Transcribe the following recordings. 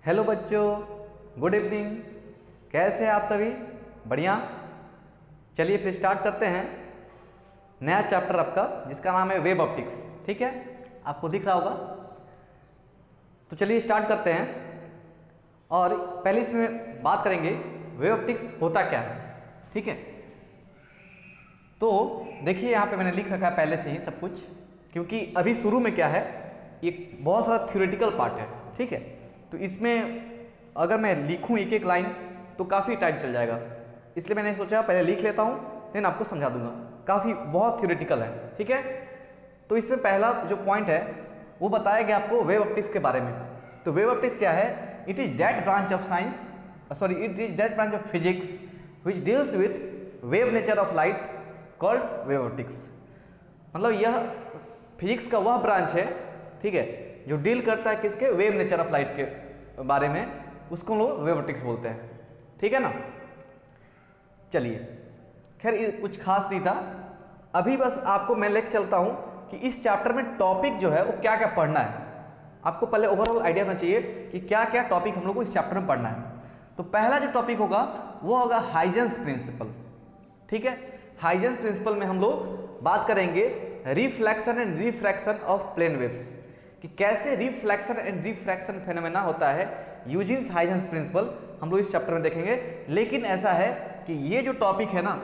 Hello बच्चों, good evening. कैसे हैं आप सभी? बढ़िया। चलिए फिर स्टार्ट करते हैं नया चैप्टर आपका, जिसका नाम है वेब ऑप्टिक्स। ठीक है, आपको दिख रहा होगा। तो चलिए स्टार्ट करते हैं। और पहले इसमें बात करेंगे वेब ऑप्टिक्स होता क्या है। ठीक है, तो देखिए यहाँ पे मैंने लिख रखा है पहले से ही सब कुछ, क्योंकि अभी शुरू में क्या है, ये बहुत सारा थ्योरेटिकल पार्ट है। ठीक है, तो इसमें अगर मैं लिखूं एक एक लाइन तो काफ़ी टाइम चल जाएगा, इसलिए मैंने सोचा पहले लिख लेता हूँ, देन आपको समझा दूंगा। काफ़ी बहुत थ्योरेटिकल है। ठीक है, तो इसमें पहला जो पॉइंट है वो बताया गया आपको वेव ऑप्टिक्स के बारे में। तो वेव ऑप्टिक्स क्या है? It is that branch of science, sorry it is that branch of physics which deals with wave nature of light called wave optics. मतलब यह फिजिक्स का वह ब्रांच है, ठीक है, जो डील करता है किसके? वेव नेचर ऑफ लाइट के बारे में, उसको लोग वेव ऑप्टिक्स बोलते हैं। ठीक है ना। चलिए, खैर ये कुछ खास नहीं था, अभी बस आपको मैं लेके चलता हूं कि इस चैप्टर में टॉपिक जो है वो क्या क्या पढ़ना है। आपको पहले ओवरऑल आइडिया होना चाहिए कि क्या क्या टॉपिक हम लोग को इस चैप्टर में पढ़ना है। तो पहला जो टॉपिक होगा वो होगा हाइजेंस प्रिंसिपल। ठीक है, हाइजेंस प्रिंसिपल में हम लोग बात करेंगे reflection and refraction of plane waves, कि कैसे रिफ्लेक्शन एंड रिफ्रैक्शन फेनोमेना होता है यूजिंग हाइजेंस प्रिंसिपल, हम लोग इस चैप्टर में देखेंगे। लेकिन ऐसा है कि ये जो टॉपिक है ना,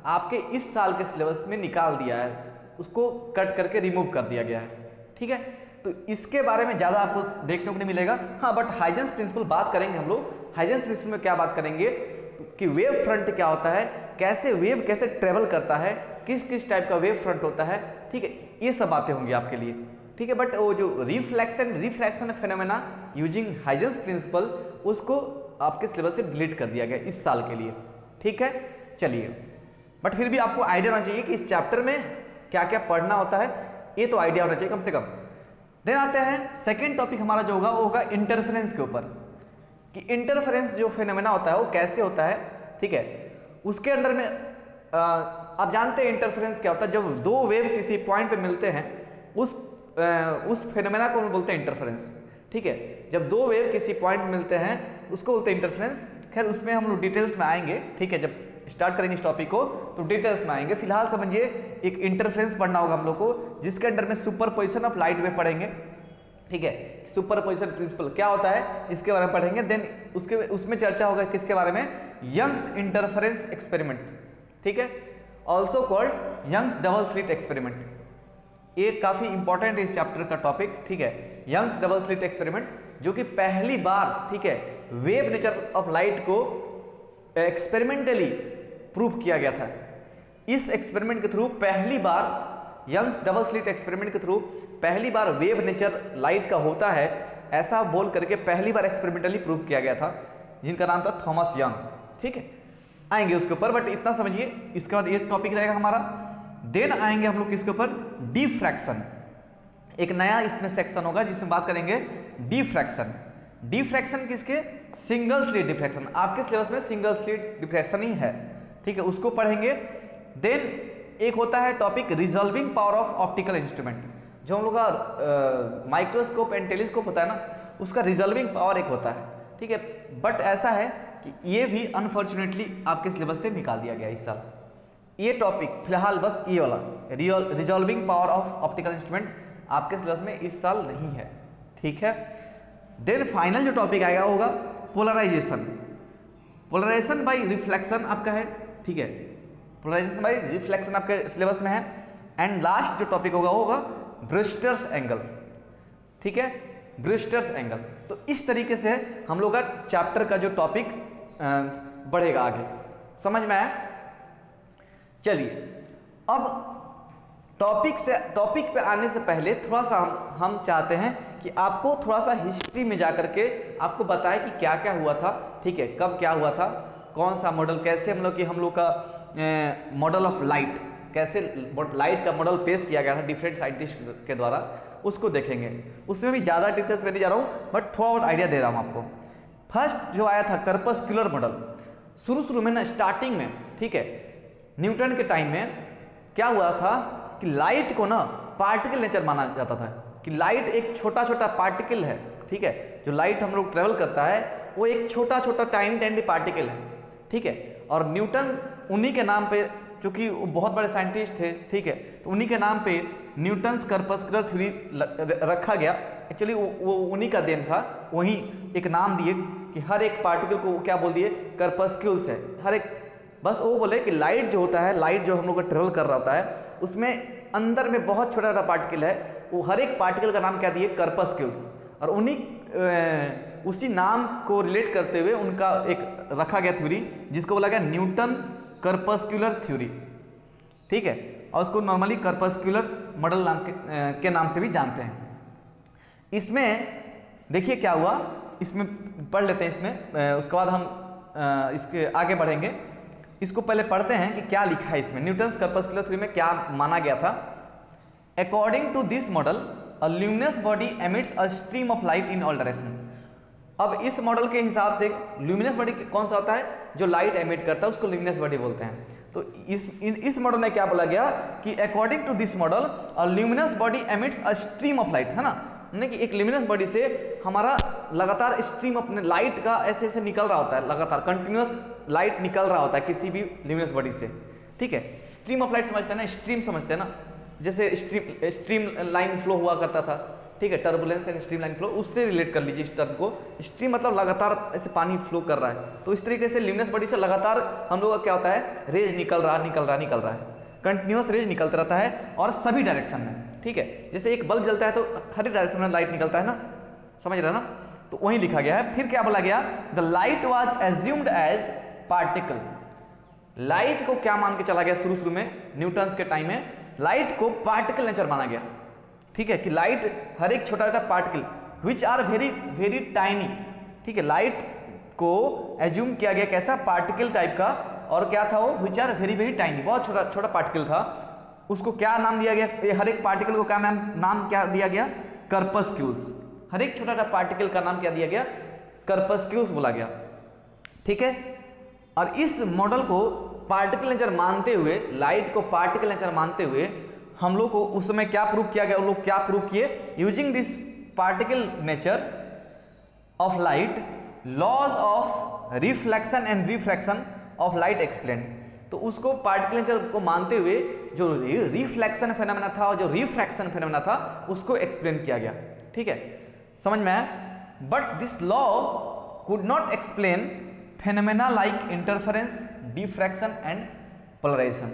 आपके इस साल के सिलेबस में निकाल दिया है, उसको कट करके रिमूव कर दिया गया है। ठीक है, तो इसके बारे में ज़्यादा आपको देखने को नहीं मिलेगा। हाँ, बट हाइजेंस प्रिंसिपल बात करेंगे हम लोग। हाइजेंस प्रिंसिपल में क्या बात करेंगे कि वेव फ्रंट क्या होता है, कैसे वेव कैसे ट्रेवल करता है, किस किस टाइप का वेव फ्रंट होता है। ठीक है, ये सब बातें होंगी आपके लिए। ठीक है, बट वो जो reflection refraction phenomena using Huygens principle, उसको आपके सिलेबस से डिलीट कर दिया गया इस साल के लिए। ठीक है, चलिए, बट फिर भी आपको आइडिया होना चाहिए कि इस चैप्टर में क्या क्या पढ़ना होता है, ये तो आइडिया होना चाहिए कम से कम। देन आते हैं सेकेंड टॉपिक हमारा जो होगा वो होगा इंटरफेरेंस के ऊपर, कि इंटरफेरेंस जो फेनोमेना होता है वो कैसे होता है। ठीक है, उसके अंदर में आप जानते हैं इंटरफेरेंस क्या होता है। जब दो वेव किसी पॉइंट पे मिलते हैं, उस फेनोमेना को हम बोलते हैं इंटरफेरेंस। ठीक है, जब दो वेव किसी पॉइंट में मिलते हैं उसको बोलते हैं इंटरफेरेंस। खैर उसमें हम लोग डिटेल्स में आएंगे। ठीक है, जब स्टार्ट करेंगे इस टॉपिक को तो डिटेल्स में आएंगे। फिलहाल समझिए एक इंटरफेरेंस पढ़ना होगा हम लोग को, जिसके अंदर में सुपरपोजिशन ऑफ लाइट वेव पढ़ेंगे। ठीक है, सुपरपोजिशन प्रिंसिपल क्या होता है इसके बारे में पढ़ेंगे। देन उसमें चर्चा होगा किसके बारे में? Young's interference experiment. ठीक है, also called Young's double slit experiment. ये काफी इंपॉर्टेंट है इस चैप्टर का टॉपिक। ठीक है, यंग्स डबल स्लिट एक्सपेरिमेंट, जो कि पहली बार, ठीक है, वेव नेचर ऑफ लाइट को एक्सपेरिमेंटली प्रूव किया गया था। इस एक्सपेरिमेंट के थ्रू पहली बार, यंग्स डबल स्लिट एक्सपेरिमेंट के थ्रू पहली बार वेव नेचर लाइट का होता है, ऐसा बोल करके पहली बार एक्सपेरिमेंटली प्रूव किया गया था, जिनका नाम था थॉमस यंग। ठीक है, आएंगे उसके ऊपर, बट इतना समझिए। इसके बाद एक टॉपिक रहेगा हमारा। देन आएंगे हम लोग किसके ऊपर? डिफ्रैक्शन। एक नया इसमें सेक्शन होगा जिसमें बात करेंगे डिफ्रैक्शन। डिफ्रैक्शन किसके? Single slit diffraction. आपके सिलेबस में सिंगल स्लिट डिफ्रैक्शन ही है। ठीक है, उसको पढ़ेंगे। देन एक होता है topic resolving power of optical instrument, जो हम लोग का माइक्रोस्कोप एंड टेलीस्कोप होता है ना, उसका रिजॉल्विंग पावर एक होता है। ठीक है, बट ऐसा है कि ये भी अनफॉर्चुनेटली आपके सिलेबस से निकाल दिया गया इस साल। ये टॉपिक फिलहाल बस ये वाला resolving power of optical instrument आपके सिलेबस में इस साल नहीं है। ठीक है, देन फाइनल जो टॉपिक आएगा होगा पोलराइजेशन। पोलराइजेशन बाय रिफ्लेक्शन आपका है। ठीक है, पोलराइजेशन बाय रिफ्लेक्शन आपके सिलेबस में है। एंड लास्ट जो टॉपिक होगा वो होगा ब्रूस्टर्स एंगल। ठीक है, ब्रूस्टर्स एंगल। तो इस तरीके से हम लोग का चैप्टर का जो टॉपिक बढ़ेगा आगे। समझ में आया? चलिए, अब टॉपिक पे आने से पहले थोड़ा सा हम चाहते हैं कि आपको थोड़ा सा हिस्ट्री में जाकर के आपको बताएं कि क्या क्या हुआ था। ठीक है, कब क्या हुआ था, कौन सा मॉडल, कैसे हम लोग का मॉडल ऑफ लाइट, कैसे लाइट का मॉडल पेश किया गया था डिफरेंट साइंटिस्ट के द्वारा, उसको देखेंगे। उसमें भी ज़्यादा डिटेल्स में नहीं जा रहा हूँ, बट थोड़ा बहुत आइडिया दे रहा हूँ आपको। फर्स्ट जो आया था कर्पस्कुलर मॉडल, शुरू में ना स्टार्टिंग में, ठीक है, न्यूटन के टाइम में क्या हुआ था कि लाइट को ना पार्टिकल नेचर माना जाता था। कि लाइट एक छोटा छोटा पार्टिकल है, ठीक है, जो लाइट हम लोग ट्रेवल करता है वो एक छोटा छोटा टाइनी टाइनी पार्टिकल है, ठीक है। और न्यूटन उन्हीं के नाम पे, चूंकि वो बहुत बड़े साइंटिस्ट थे, ठीक है, तो उन्हीं के नाम पे न्यूटन्स कर्पस्कुलर थ्योरी रखा गया। एक्चुअली वो उन्हीं का देन था, वहीं एक नाम दिए कि हर एक पार्टिकल को क्या बोल दिए, कर्पस्क्यूल्स है। हर एक, बस वो बोले कि लाइट जो होता है, लाइट जो हम लोग का ट्रेवल कर रहा होता है, उसमें अंदर में बहुत छोटा छोटा पार्टिकल है, वो हर एक पार्टिकल का नाम क्या दिए, कर्पस्क्यूल्स। और उन्हीं उसी नाम को रिलेट करते हुए उनका एक रखा गया थ्योरी, जिसको बोला गया न्यूटन कर्पस्कुलर थ्योरी, ठीक है। और उसको नॉर्मली कर्पस्कुलर मॉडल नाम के नाम से भी जानते हैं। इसमें देखिए क्या हुआ, इसमें पढ़ लेते हैं इसमें, उसके बाद हम इसके आगे बढ़ेंगे। इसको पहले पढ़ते हैं कि क्या लिखा है इसमें। न्यूटन्स कर्पस्कुलर थ्योरी में क्या माना गया था। According to this model a luminous body emits a stream of light in all direction. अब इस मॉडल के हिसाब से ल्यूमिनस बॉडी कौन सा होता है, जो लाइट एमिट करता है उसको ल्यूमिनस बॉडी बोलते हैं। तो इस मॉडल में क्या बोला गया कि according to this model a luminous body emits a stream of light, है ना, यानी कि एक ल्यूमिनस बॉडी से हमारा लगातार स्ट्रीम अपने लाइट का ऐसे ऐसे निकल रहा होता है, लगातार कंटिन्यूअस लाइट निकल रहा होता है किसी भी ल्यूमिनस बॉडी से, ठीक है। स्ट्रीम ऑफ लाइट समझते हैं ना, स्ट्रीम समझते हैं ना, जैसे स्ट्रीम लाइन फ्लो हुआ करता था, ठीक है, turbulence and stream line flow, उससे रिलेट कर लीजिए इस टर्म को। स्ट्रीम मतलब लगातार ऐसे पानी फ्लो कर रहा है, तो इस तरीके से ल्यूमिनस बॉडी से लगातार हम लोग का क्या होता है, रेज निकल रहा है, कंटिन्यूअस रेज निकलता रहता है और सभी डायरेक्शन में, ठीक है। जैसे एक बल्ब जलता है तो हर एक डायरेक्शन में लाइट निकलता है ना, समझ रहे हैं ना, तो वही लिखा गया है। फिर क्या बोला गया, the light was assumed as particle. Light को क्या मान के चला गया शुरू में, न्यूटन्स के टाइम में लाइट को पार्टिकल नेचर माना गया, ठीक है, कि लाइट हर एक छोटा छोटा particle which are very very tiny, ठीक है, लाइट को एज्यूम किया गया कैसा, पार्टिकल टाइप का। और क्या था वो, which are very very tiny, बहुत छोटा छोटा पार्टिकल था। उसको क्या नाम दिया गया, हर एक पार्टिकल को क्या नाम क्या दिया गया, कर्पस्क्यूल्स। हर एक छोटा छोटा पार्टिकल का नाम क्या दिया गया, कर्पस्क्यूल्स बोला गया, ठीक है। और इस मॉडल को पार्टिकल नेचर मानते हुए, लाइट को पार्टिकल नेचर मानते हुए हम लोग को उस समय क्या प्रूव किया गया, उन लोग क्या प्रूव किए, using this particle nature of light laws of reflection and refraction of light explain. तो उसको पार्टिकल नेचर को मानते हुए जो रिफ्लेक्शन फेनोमेना था और जो रिफ्रैक्शन फेनोमेना था उसको एक्सप्लेन किया गया, ठीक है, समझ में आया। But this law could not explain phenomena like interference, diffraction and polarisation.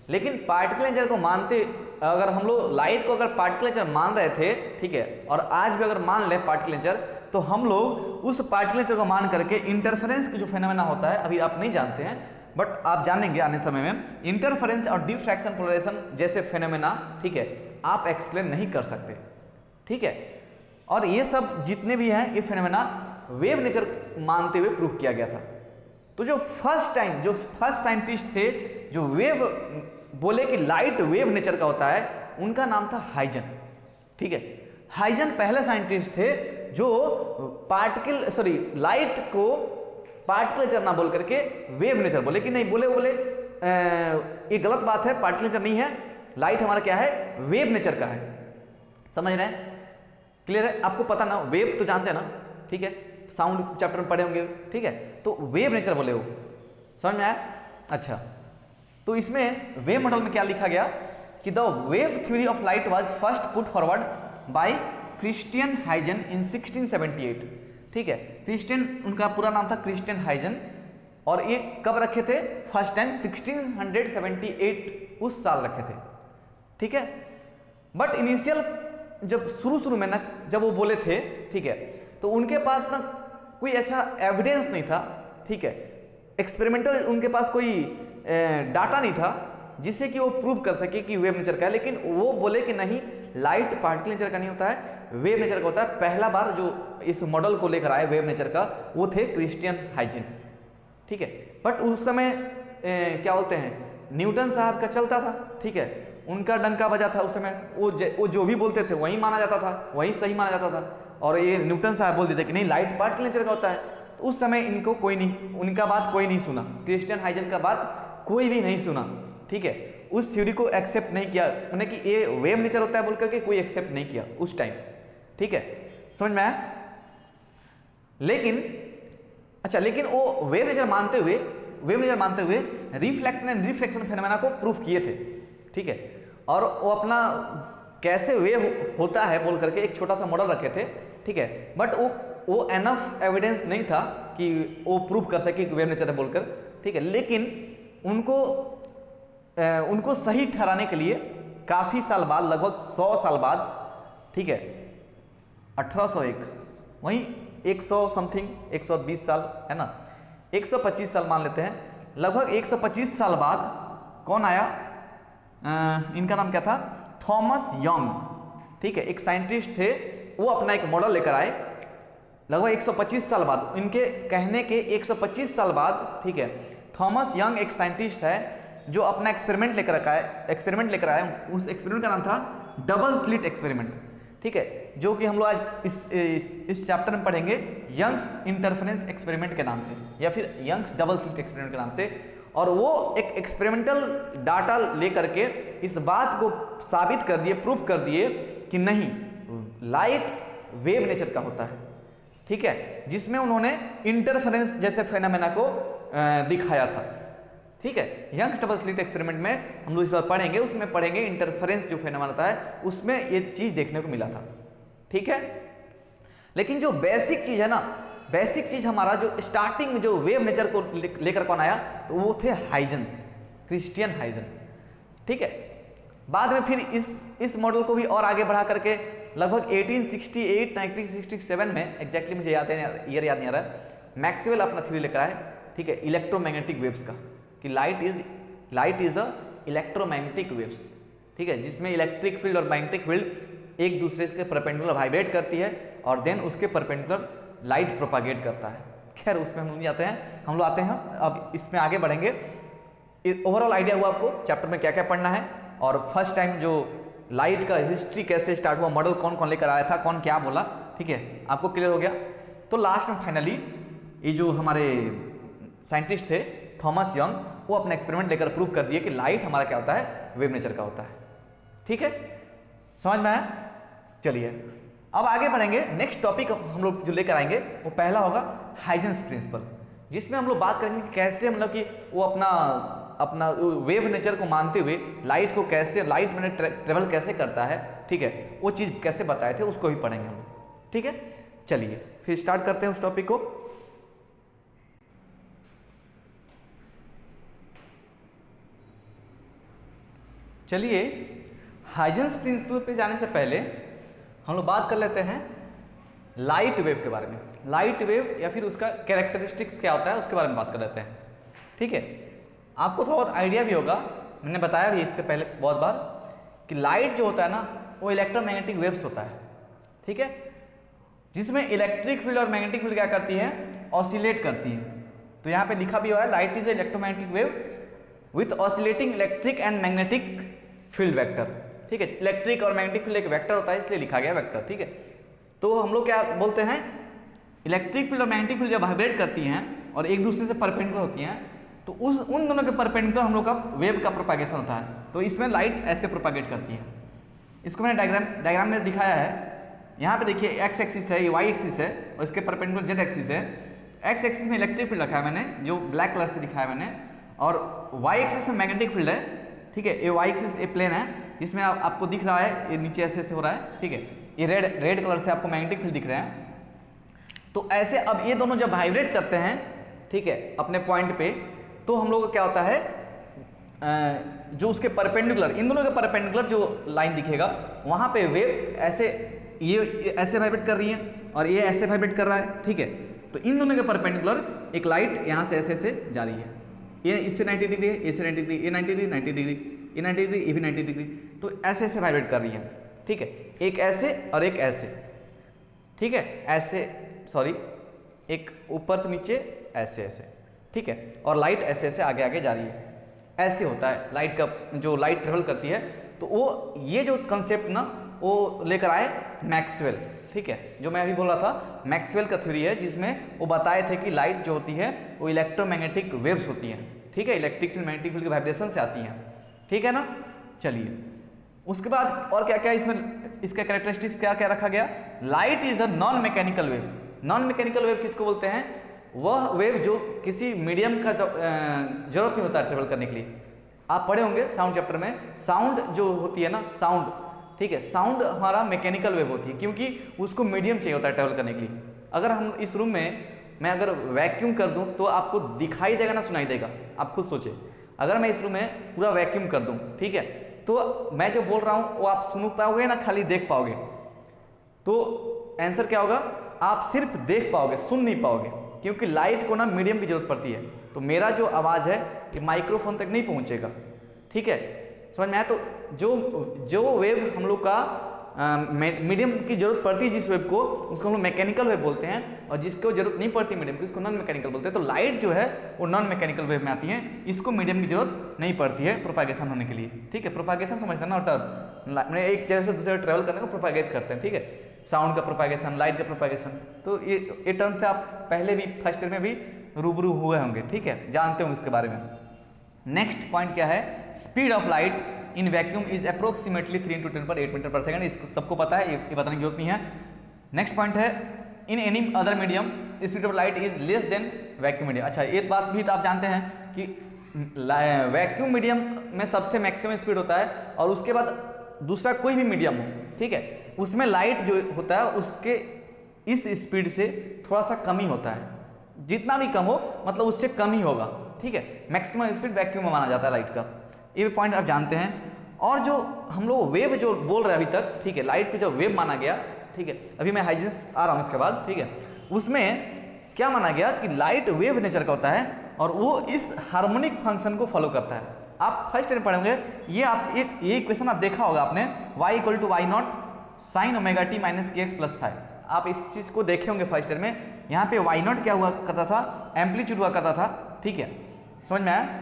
लेकिन पार्टिकल नेचर को मानते, अगर हम लोग लाइट को अगर पार्टिकल नेचर मान रहे थे, ठीक है, और आज भी अगर मान ले पार्टिकल नेचर, तो हम लोग उस पार्टिकल नेचर को मान करके इंटरफेरेंस की जो फेनोमेना होता है, अभी आप नहीं जानते हैं बट आप जानेंगे आने समय में, इंटरफेरेंस और डिफ्रैक्शन पोलराइजेशन जैसे फेनोमेना, ठीक है, आप एक्सप्लेन नहीं कर सकते, ठीक है। और ये सब जितने भी हैं ये फेनोमेना वेव नेचर मानते हुए प्रूव किया गया था। तो जो फर्स्ट साइंटिस्ट थे जो वेव बोले कि लाइट वेव नेचर का होता है, उनका नाम था हाइजन, ठीक है। हाइजन पहले साइंटिस्ट थे जो लाइट को पार्टिकल नेचर ना बोल करके वेव नेचर बोले, कि नहीं बोले ये गलत बात है, पार्टिकल नेचर नहीं है, लाइट हमारा क्या है, वेव नेचर का है, समझ रहे हैं, क्लियर है। आपको पता ना, वेव तो जानते हैं ना, ठीक है, साउंड चैप्टर में पढ़े होंगे, ठीक है, तो वेव नेचर बोले वो, समझ में आया। अच्छा, तो इसमें वेव मॉडल में क्या लिखा गया कि the wave theory of light was first put forward by Christiaan Huygens in 1678, ठीक है, क्रिस्टियन उनका पूरा नाम था क्रिस्टियन हाइजन, और ये कब रखे थे, फर्स्ट टाइम 1678 उस साल रखे थे, ठीक है। बट इनिशियल जब शुरू में ना जब वो बोले थे, ठीक है, तो उनके पास ना कोई ऐसा एविडेंस नहीं था, ठीक है, एक्सपेरिमेंटल उनके पास कोई डाटा नहीं था जिससे कि वो प्रूव कर सके कि वेव नेचर का है। लेकिन वो बोले कि नहीं, लाइट पार्टिकल नेचर का नहीं होता है, वेव नेचर का होता है। पहला बार जो इस मॉडल को लेकर आए वेव नेचर का, वो थे क्रिस्टियन हाइजन, ठीक है। बट उस समय क्या बोलते हैं, न्यूटन साहब का चलता था, ठीक है, उनका डंका बजा था उस समय, वो जो भी बोलते थे वही माना जाता था, वही सही माना जाता था। और ये न्यूटन साहब बोल देते कि नहीं, लाइट पार्टिकल नेचर का होता है, तो उस समय इनको कोई नहीं, उनका बात कोई नहीं सुना, क्रिस्टियन हाइजन का बात कोई भी नहीं सुना, ठीक है। उस थ्योरी को एक्सेप्ट नहीं किया, उन्हें कि ये वेव नेचर होता है बोल करके कोई एक्सेप्ट नहीं किया उस टाइम, ठीक है, समझ में आया। लेकिन अच्छा, लेकिन वो वेव नेचर मानते हुए रिफ्लेक्शन एंड रिफ्लेक्शन फेनोमेना को प्रूफ किए थे, ठीक है, और वो अपना कैसे वेव होता है बोल करके एक छोटा सा मॉडल रखे थे, ठीक है, बट वो एनफ एविडेंस नहीं था कि वो प्रूफ कर सके कि वेव नेचर है बोलकर, ठीक है, लेकिन उनको सही ठहराने के लिए काफ़ी साल बाद, लगभग 100 साल बाद, ठीक है, 1801, वहीं 100 समथिंग 120 साल है ना, 125 साल मान लेते हैं, लगभग 125 साल बाद कौन आया, इनका नाम क्या था, थॉमस यंग, ठीक है, एक साइंटिस्ट थे, वो अपना एक मॉडल लेकर आए लगभग 125 साल बाद, इनके कहने के 125 साल बाद, ठीक है, थॉमस यंग एक साइंटिस्ट है जो अपना एक्सपेरिमेंट लेकर आया, उस एक्सपेरिमेंट का नाम था डबल स्लिट एक्सपेरिमेंट, ठीक है, जो कि हम लोग आज इस चैप्टर में पढ़ेंगे यंग्स इंटरफेरेंस एक्सपेरिमेंट के नाम से, या फिर यंग्स डबल स्लिट एक्सपेरिमेंट के नाम से। और वो एक एक्सपेरिमेंटल डाटा लेकर के इस बात को साबित कर दिए, प्रूफ कर दिए कि नहीं, लाइट वेव नेचर का होता है, ठीक है, जिसमें उन्होंने इंटरफेरेंस जैसे फेनोमेना को दिखाया था, ठीक है। यंग्स डबल स्लिट एक्सपेरिमेंट में हम लोग इस बार पढ़ेंगे, उसमें पढ़ेंगे इंटरफेरेंस जो फेनोमेना होता है, उसमें ये चीज देखने को मिला था, ठीक है। लेकिन जो बेसिक चीज है ना, बेसिक चीज हमारा जो स्टार्टिंग में जो वेव नेचर को लेकर कौन आया, तो वो थे हाइजन, क्रिश्चियन हाइजन, ठीक है। बाद में फिर इस मॉडल को भी और आगे बढ़ा करके लगभग 1868 1967 में, एग्जैक्टली मुझे ईयर याद नहीं आ रहा है, मैक्सवेल अपना थ्योरी लेकर आए, ठीक है, इलेक्ट्रोमैग्नेटिक वेव्स का, कि light is a electromagnetic waves, ठीक है, जिसमें इलेक्ट्रिक फील्ड और मैग्नेटिक फील्ड एक दूसरे के परपेंडिकुलर वाइब्रेट करती है और देन उसके परपेंडिकुलर लाइट प्रोपागेट करता है। खैर उसमें हम नहीं आते हैं, हम लोग आते हैं अब इसमें आगे बढ़ेंगे। ओवरऑल आइडिया हुआ आपको चैप्टर में क्या क्या पढ़ना है, और फर्स्ट टाइम जो लाइट का हिस्ट्री कैसे स्टार्ट हुआ, मॉडल कौन कौन लेकर आया था, कौन क्या बोला, ठीक है, आपको क्लियर हो गया। तो लास्ट में फाइनली ये जो हमारे साइंटिस्ट थे थॉमस यंग, वो अपना एक्सपेरिमेंट लेकर प्रूव कर दिए कि लाइट हमारा क्या होता है, वेव नेचर का होता है, ठीक है, समझ में आया। चलिए अब आगे बढ़ेंगे, नेक्स्ट टॉपिक हम लोग जो लेकर आएंगे वो पहला होगा हाइजेंस प्रिंसिपल, जिसमें हम लोग बात करेंगे कि कैसे मतलब कि वो अपना वेव नेचर को मानते हुए लाइट को कैसे, लाइट में ट्रेवल कैसे करता है, ठीक है, वो चीज़ कैसे बताए थे उसको भी पढ़ेंगे हम लोग, ठीक है। चलिए फिर स्टार्ट करते हैं उस टॉपिक को। चलिए हाइजेंस प्रिंसिपल पे जाने से पहले हम लोग बात कर लेते हैं लाइट वेव के बारे में। लाइट वेव या फिर उसका कैरेक्टरिस्टिक्स क्या होता है उसके बारे में बात कर लेते हैं, ठीक है। आपको थोड़ा बहुत आइडिया भी होगा, मैंने बताया भी इससे पहले बहुत बार, कि लाइट जो होता है ना वो इलेक्ट्रोमैग्नेटिक वेव्स होता है, ठीक है, जिसमें इलेक्ट्रिक फील्ड और मैग्नेटिक फील्ड क्या करती है, ऑसिलेट करती है। तो यहाँ पे लिखा भी हुआ है light is electromagnetic wave with oscillating electric and magnetic field vector, ठीक है। इलेक्ट्रिक और मैग्नेटिक फील्ड एक वेक्टर होता है इसलिए लिखा गया वेक्टर, ठीक है। तो हम लोग क्या बोलते हैं, इलेक्ट्रिक फील्ड और मैग्नेटिक फील्ड जब वाइब्रेट करती हैं और एक दूसरे से परपेंडिकुलर होती हैं, तो उन दोनों के परपेंडिकुलर हम लोग का वेव का प्रोपागेशन होता है। तो इसमें लाइट ऐसे प्रोपागेट करती है। इसको मैंने डायग्राम में दिखाया है। यहाँ पे देखिए एक्स एक्सिस है, ये वाई एक्सिस है और इसके परपेंडिकुलर जेड एक्सिस है। एक्स एक्सिस में इलेक्ट्रिक फील्ड रखा है मैंने, जो ब्लैक कलर से दिखाया मैंने, और वाई एक्सिस में मैग्नेटिक फील्ड है, ठीक है। ये वाई एक्सिस ये प्लेन है जिसमें आपको दिख रहा है ये नीचे ऐसे हो रहा है, ठीक है। ये रेड कलर से आपको मैग्नेटिक फील्ड दिख रहे हैं। तो ऐसे अब ये दोनों जब वाइब्रेट करते हैं, ठीक है, अपने पॉइंट पे, तो हम लोग को क्या होता है, जो उसके परपेंडिकुलर, इन दोनों के परपेंडिकुलर जो लाइन दिखेगा वहां पे वेव ऐसे, ये ऐसे वाइब्रेट कर रही है और ये ऐसे वाइब्रेट कर रहा है, ठीक है। तो इन दोनों के परपेंडिकुलर एक लाइट यहाँ से ऐसे जा रही है, ये इससे 90 डिग्री है, इससे 90 डिग्री, ये 90 डिग्री, 90 डिग्री, ये 90 डिग्री, ये भी 90 डिग्री, तो ऐसे ऐसे वाइब्रेट कर रही है, ठीक है। एक ऐसे और एक ऐसे, ठीक है, ऐसे, सॉरी, एक ऊपर से नीचे ऐसे ऐसे, ठीक है, और लाइट ऐसे ऐसे आगे आगे जा रही है। ऐसे होता है लाइट का, जो लाइट ट्रेवल करती है। तो वो ये जो कंसेप्ट ना वो लेकर आए मैक्सवेल, ठीक है, जो मैं अभी बोल रहा था, मैक्सवेल का थ्योरी है, जिसमें वो बताए थे कि लाइट जो होती है वो इलेक्ट्रोमैग्नेटिक वेव्स होती हैं, ठीक है, इलेक्ट्रिक फील्ड मैग्नेटिक फील्ड के वाइब्रेशन से आती हैं, ठीक है ना। चलिए उसके बाद और क्या क्या इसमें इसका कैरेक्टरिस्टिक्स क्या क्या रखा गया। Light is a non mechanical wave. Non mechanical wave किसको बोलते हैं, वह वेव जो किसी मीडियम का जरूरत नहीं होता है ट्रेवल करने के लिए। आप पढ़े होंगे साउंड चैप्टर में, साउंड जो होती है ना साउंड, ठीक है, साउंड हमारा मैकेनिकल वेव होती है क्योंकि उसको मीडियम चाहिए होता है ट्रेवल करने के लिए। अगर हम इस रूम में मैं अगर वैक्यूम कर दूं तो आपको दिखाई देगा ना सुनाई देगा, आप खुद सोचे। अगर मैं इस रूम में पूरा वैक्यूम कर दूं, ठीक है, तो मैं जो बोल रहा हूं वो आप सुन पाओगे ना खाली देख पाओगे। तो आंसर क्या होगा, आप सिर्फ देख पाओगे सुन नहीं पाओगे, क्योंकि लाइट को ना मीडियम की जरूरत पड़ती है। तो मेरा जो आवाज़ है ये माइक्रोफोन तक नहीं पहुंचेगा, ठीक है, समझ में आया। तो जो वेव हम लोग का मीडियम की जरूरत पड़ती है जिस वेव को, उसको हम लोग मैकेनिकल वेव बोलते हैं, और जिसको जरूरत नहीं पड़ती मीडियम की उसको नॉन मैकेनिकल बोलते हैं। तो लाइट जो है वो नॉन मैकेनिकल वेव में आती है, इसको मीडियम की जरूरत नहीं पड़ती है प्रोपागेशन होने के लिए, ठीक है। प्रोपागेशन समझते हैं ना टर्म, एक जगह से दूसरे ट्रेवल करने को प्रोपागेट करते हैं, ठीक है। साउंड का प्रोपागेशन, लाइट का प्रोपागेशन, तो ये टर्म से आप पहले भी फर्स्ट ईयर में भी रूबरू हुए होंगे, ठीक है, जानते होंगे इसके बारे में। नेक्स्ट पॉइंट क्या है, speed of light in vacuum is approximately 3 × 10⁸ metre per second. इसको सबको पता है, ये बताने की जरूरत नहीं है। नेक्स्ट पॉइंट है, in any other medium speed of light is less than vacuum medium. अच्छा, एक बात भी तो आप जानते हैं कि वैक्यूम मीडियम में सबसे मैक्सिमम स्पीड होता है, और उसके बाद दूसरा कोई भी मीडियम हो, ठीक है, उसमें लाइट जो होता है उसके इस स्पीड से थोड़ा सा कम ही होता है, जितना भी कम हो मतलब उससे कम ही होगा, ठीक है। मैक्सिमम स्पीड वैक्यूम में माना जाता है लाइट का, ये पॉइंट आप जानते हैं। और जो हम लोग वेव जो बोल रहे हैं अभी तक, ठीक है, लाइट को जब वेव माना गया, ठीक है, अभी मैं हाइजेंस आ रहा हूँ इसके बाद, ठीक है, उसमें क्या माना गया कि लाइट वेव नेचर का होता है और वो इस हार्मोनिक फंक्शन को फॉलो करता है। आप फर्स्ट ईयर में पढ़ेंगे, ये इक्वेशन आप देखा होगा आपने, y = y0 sin ωt - kx + 5। आप इस चीज को देखे होंगे फर्स्ट ईयर में। यहाँ पे y0 क्या हुआ करता था, एम्पलीट्यूड हुआ करता था, ठीक है, समझ में आया।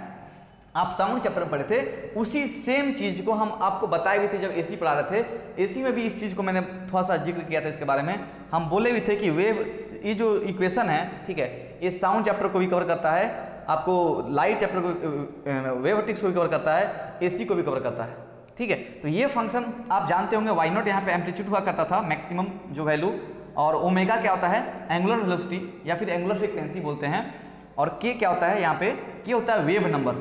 आप साउंड चैप्टर में पढ़े थे, उसी सेम चीज को हम आपको बताए भी थे जब एसी पढ़ा रहे थे। एसी में भी इस चीज को मैंने थोड़ा सा जिक्र किया था इसके बारे में। हम बोले भी थे कि वेव, ये जो इक्वेशन है, ठीक है, ये साउंड चैप्टर को भी कवर करता है, आपको लाइट चैप्टर को, वेव ऑप्टिक्स को भी कवर करता है, एसी को भी कवर करता है, ठीक है। तो ये फंक्शन आप जानते होंगे, y0 यहाँ पे एम्पलीट्यूड हुआ करता था मैक्सिमम जो वैल्यू, और ओमेगा क्या होता है, एंगुलर वेलोसिटी या फिर एंगुलर फ्रीक्वेंसी बोलते हैं, और के क्या होता है, यहाँ पे के होता है वेव नंबर,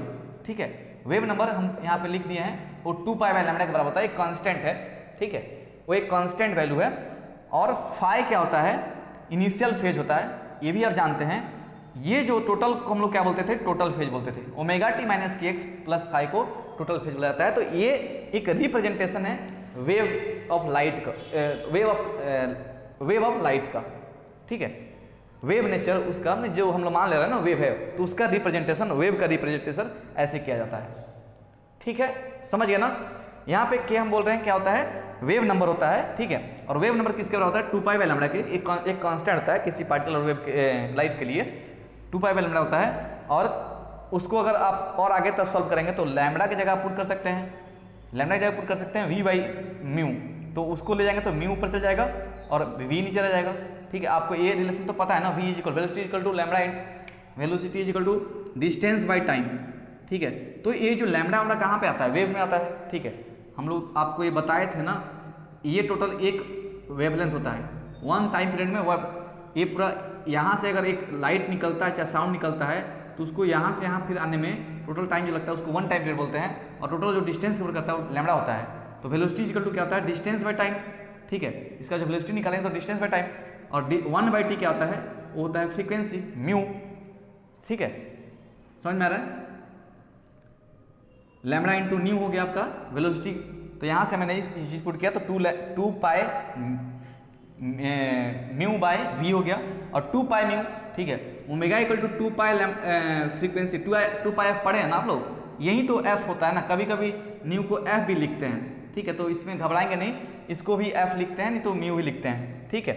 ठीक है। वेव नंबर हम यहाँ पे लिख दिए हैं, वो 2π/λ के बराबर होता है, एक कांस्टेंट है, ठीक है, वो एक कांस्टेंट वैल्यू है। और फाई क्या होता है, इनिशियल फेज होता है, ये भी आप जानते हैं। ये जो टोटल को हम लोग क्या बोलते थे, टोटल फेज बोलते थे। ωt - kx + फाई को टोटल फेज बोला जाता है। तो ये एक रिप्रेजेंटेशन है वेव ऑफ लाइट का, वेव ऑफ लाइट का, ठीक है। वेव नेचर उसका जो हम लोग मान ले रहे हैं ना वेव है, तो उसका रिप्रेजेंटेशन, वेव का रिप्रेजेंटेशन ऐसे किया जाता है, ठीक है, समझ गए ना। यहाँ पे क्या हम बोल रहे हैं, क्या होता है, वेव नंबर होता है, ठीक है। और वेव नंबर किसके बराबर होता है, 2π/λ के, एक कांस्टेंट होता है किसी पार्टिकुलर वेव लाइट के लिए 2π/λ होता है। और उसको अगर आप और आगे तब सॉल्व करेंगे तो लैम्बडा की जगह आप पुट कर सकते हैं, लैम्बडा की जगह पुट कर सकते हैं v/μ, तो उसको ले जाएंगे तो म्यू ऊपर चल जाएगा और v नीचे रह जाएगा, ठीक है। आपको ये रिलेशन तो पता है ना, v velocity = distance by time, ठीक है। तो ये जो लैम्बडा वाला कहाँ पे आता है, वेव में आता है, ठीक है। हम लोग आपको ये बताए थे ना, ये टोटल एक वेवलेंथ होता है, वन टाइम पीरियड में ये पूरा यहाँ से अगर एक लाइट निकलता है चाहे साउंड निकलता है, तो उसको यहाँ से यहाँ फिर आने में टोटल टाइम जो लगता है उसको वन टाइम पीरियड बोलते हैं, और टोटल जो डिस्टेंस कवर करता है वो लैम्बडा होता है। तो वेलोसिटी = क्या होता है, डिस्टेंस बाई टाइम, ठीक है। इसका जो वेलोसिटी निकालेंगे तो डिस्टेंस बाई टाइम, और 1/t क्या होता है, वो होता है फ्रीक्वेंसी म्यू, ठीक है, समझ में आ रहा है। लैम्बडा × न्यू हो गया आपका वेलोसिटी, तो यहाँ से मैंने इस चीज पुट किया तो 2π μ/v हो गया, और 2πμ, ठीक है। ओमेगा = 2π फ्रीक्वेंसी, 2π f पढ़े हैं ना आप लोग, यही तो f होता है ना, कभी कभी न्यू को f भी लिखते हैं, ठीक है। तो इसमें घबराएंगे नहीं, इसको भी f लिखते हैं, नहीं तो म्यू भी लिखते हैं, ठीक है,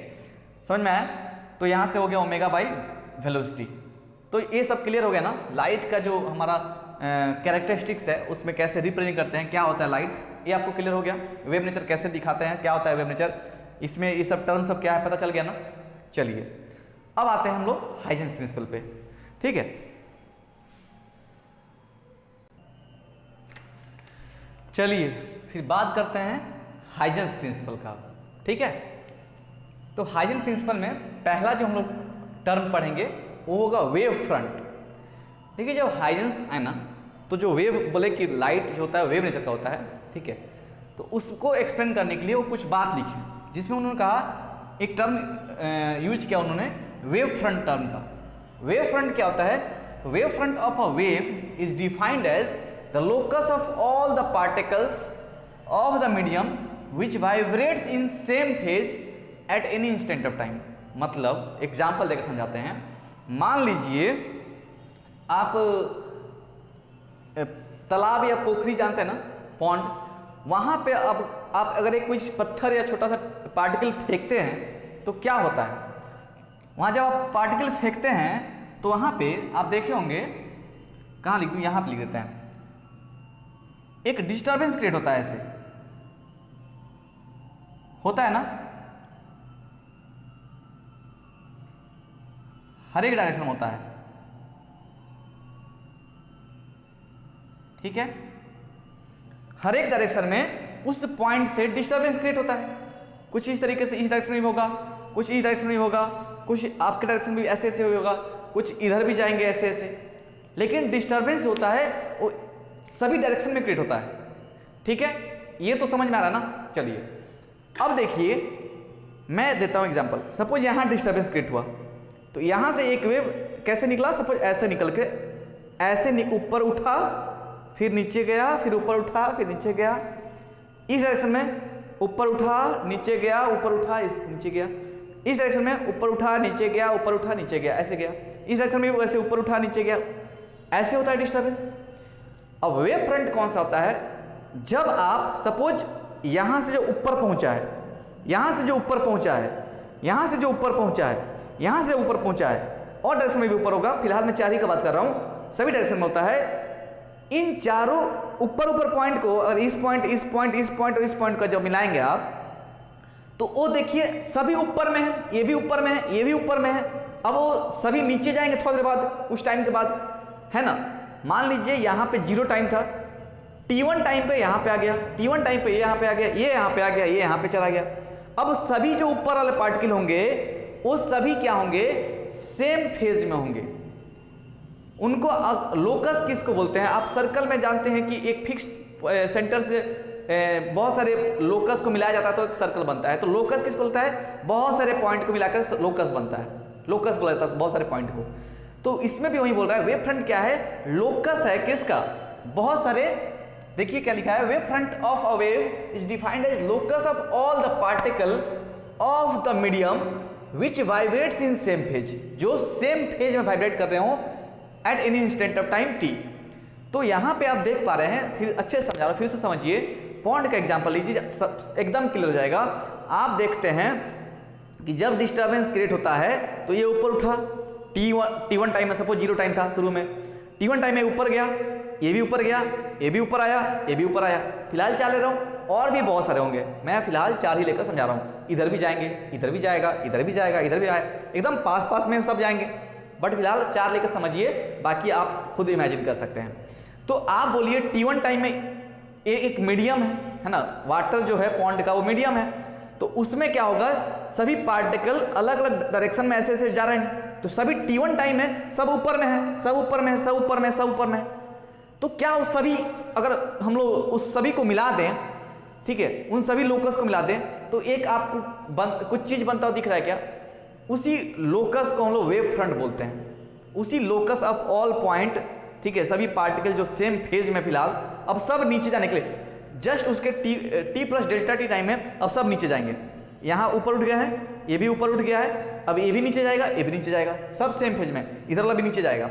समझ में आया। तो यहाँ से हो गया ω/वेलोसिटी। तो ये सब क्लियर हो गया ना, लाइट का जो हमारा कैरेक्टरिस्टिक्स है उसमें कैसे रिप्रेजेंट करते हैं, क्या होता है लाइट, ये आपको क्लियर हो गया। वेव नेचर कैसे दिखाते हैं, क्या होता है वेव नेचर, इसमें ये सब टर्म सब क्या है पता चल गया ना। चलिए अब आते हैं हम लोग हाइजेंस प्रिंसिपल पे, ठीक है। चलिए फिर बात करते हैं हाइजेंस प्रिंसिपल का। ठीक है, तो हाइजेंस प्रिंसिपल में पहला जो हम लोग टर्म पढ़ेंगे वो होगा वेव फ्रंट। देखिए जब हाइजेंस है ना, तो जो वेव बोले कि लाइट जो होता है वेव नेचर का होता है। ठीक है, तो उसको एक्सप्लेन करने के लिए वो कुछ बात लिखी जिसमें उन्होंने कहा, एक टर्म यूज किया उन्होंने वेव फ्रंट टर्म का। वेव फ्रंट क्या होता है? Wave front of a wave is defined as the locus of all the particles of the medium which vibrates in same phase at any instant of time. मतलब example देकर समझाते हैं। मान लीजिए आप तालाब या पोखरी जानते हैं ना, पॉन्ड, वहां पे अब आप अगर एक कुछ पत्थर या छोटा सा पार्टिकल फेंकते हैं तो क्या होता है? वहां जब आप पार्टिकल फेंकते हैं तो वहां पे आप देखे होंगे, कहाँ लिख दूं, यहां पे लिख देते हैं, एक डिस्टर्बेंस क्रिएट होता है। ऐसे होता है ना, हर एक डायरेक्शन में होता है। ठीक है, हर एक डायरेक्शन में उस पॉइंट से डिस्टर्बेंस क्रिएट होता है। कुछ इस तरीके से इस डायरेक्शन में होगा, कुछ इस डायरेक्शन में होगा, कुछ आपके डायरेक्शन में ऐसे ऐसे होगा, कुछ इधर भी जाएंगे ऐसे ऐसे, लेकिन डिस्टर्बेंस होता है वो सभी डायरेक्शन में क्रिएट होता है। ठीक है, ये तो समझ में आ रहा है ना। चलिए अब देखिए, मैं देता हूं एग्जांपल। सपोज यहां डिस्टर्बेंस क्रिएट हुआ, तो यहां से एक वेव कैसे निकला? सपोज ऐसे निकल के ऐसे ऊपर उठा, फिर नीचे गया, फिर ऊपर उठा, फिर नीचे गया। इस डायरेक्शन में ऊपर उठा, नीचे गया, ऊपर उठा, इस नीचे गया। इस डायरेक्शन में ऊपर उठा, नीचे गया, ऊपर उठा, नीचे गया, ऐसे गया। इस डायरेक्शन में वैसे ऊपर उठा, नीचे गया, ऐसे होता है डिस्टर्बेंस। अब वेव फ्रंट कौन सा होता है? जब आप सपोज यहां से जो ऊपर पहुंचा है, यहां से जो ऊपर पहुंचा है, यहां से जो ऊपर पहुंचा है, यहां से ऊपर पहुंचा है, और डायरेक्शन में भी ऊपर होगा। फिलहाल मैं 4 ही का बात कर रहा हूं, सभी डायरेक्शन में होता है। इन चारों ऊपर पॉइंट को, और इस पॉइंट, इस पॉइंट, इस पॉइंट और इस पॉइंट का जब मिलाएंगे आप, तो वो देखिए सभी ऊपर में है, ये भी ऊपर में है, ये भी ऊपर में है। अब वो सभी नीचे जाएंगे थोड़ी देर बाद, कुछ टाइम के बाद, है ना। मान लीजिए यहाँ पे 0 टाइम था, T1 टाइम पे यहाँ पे आ गया, T1 टाइम पे ये यहाँ पे आ गया, ये यहाँ पे आ गया, ये यहाँ पे चला गया। अब सभी जो ऊपर वाले पार्टिकल होंगे वो सभी क्या होंगे? सेम फेज में होंगे। उनको लोकस किसको बोलते हैं? आप सर्कल में जानते हैं कि एक फिक्स सेंटर से बहुत सारे लोकस को मिलाया जाता है तो एक सर्कल बनता है। तो लोकस किसको बोलता है? बहुत सारे पॉइंट को मिलाकर लोकस बनता है। लोकस बोला जाता है बहुत सारे पॉइंट को। तो इसमें भी वही बोल रहा है, वेव फ्रंट क्या है? लोकस है किसका? बहुत सारे। देखिए क्या लिखा है, wave front of a wave is defined as locus of all the particle of the medium which vibrates in same phase. जो सेम फेज में वाइब्रेट कर रहे हो at any instant of time t। तो यहां पे आप देख पा रहे हैं, फिर अच्छे से समझा रहा हूं, फिर से समझिए। पॉन्ड का एग्जांपल लीजिए, एकदम क्लियर हो जाएगा। आप देखते हैं कि जब डिस्टर्बेंस क्रिएट होता है तो ये ऊपर उठा, T1 टाइम में, सपोज 0 टाइम था शुरू में, T1 टाइम में ऊपर गया, ये भी ऊपर गया, ये भी ऊपर आया, ये भी ऊपर आया। फिलहाल 4 ले रहा हूं, और भी बहुत सारे होंगे, मैं फिलहाल 4 ही लेकर समझा रहा हूं। इधर भी जाएंगे, इधर भी जाएगा, इधर भी जाएगा, इधर भी आएगा, एकदम पास पास में सब जाएंगे। बट फिलहाल 4 लेकर समझिए, बाकी आप खुद इमेजिन कर सकते हैं। तो आप बोलिए T1 टाइम में एक मीडियम है ना, वाटर जो है पॉन्ड का वो मीडियम है, तो उसमें क्या होगा? सभी पार्टिकल अलग अलग डायरेक्शन में ऐसे ऐसे जा रहे हैं, तो सभी T1 टाइम में सब ऊपर में है, सब ऊपर में है, सब ऊपर में, सब ऊपर में। तो क्या उस सभी, अगर हम लोग उस सभी को मिला दें, ठीक है, उन सभी लोकस को मिला दें, तो एक आपको कुछ चीज बनता हुआ दिख रहा है क्या? उसी लोकस को हम लोग वेव फ्रंट बोलते हैं। उसी लोकस ऑफ ऑल पॉइंट, ठीक है, सभी पार्टिकल जो सेम फेज में फिलहाल, अब सब नीचे जाने के लिए जस्ट उसके t plus delta t time में अब सब नीचे जाएंगे। यहाँ ऊपर उठ गया है, ये भी ऊपर उठ गया है, अब ये भी नीचे जाएगा, ये भी नीचे जाएगा, सब सेम फेज में, इधर वाला भी नीचे जाएगा।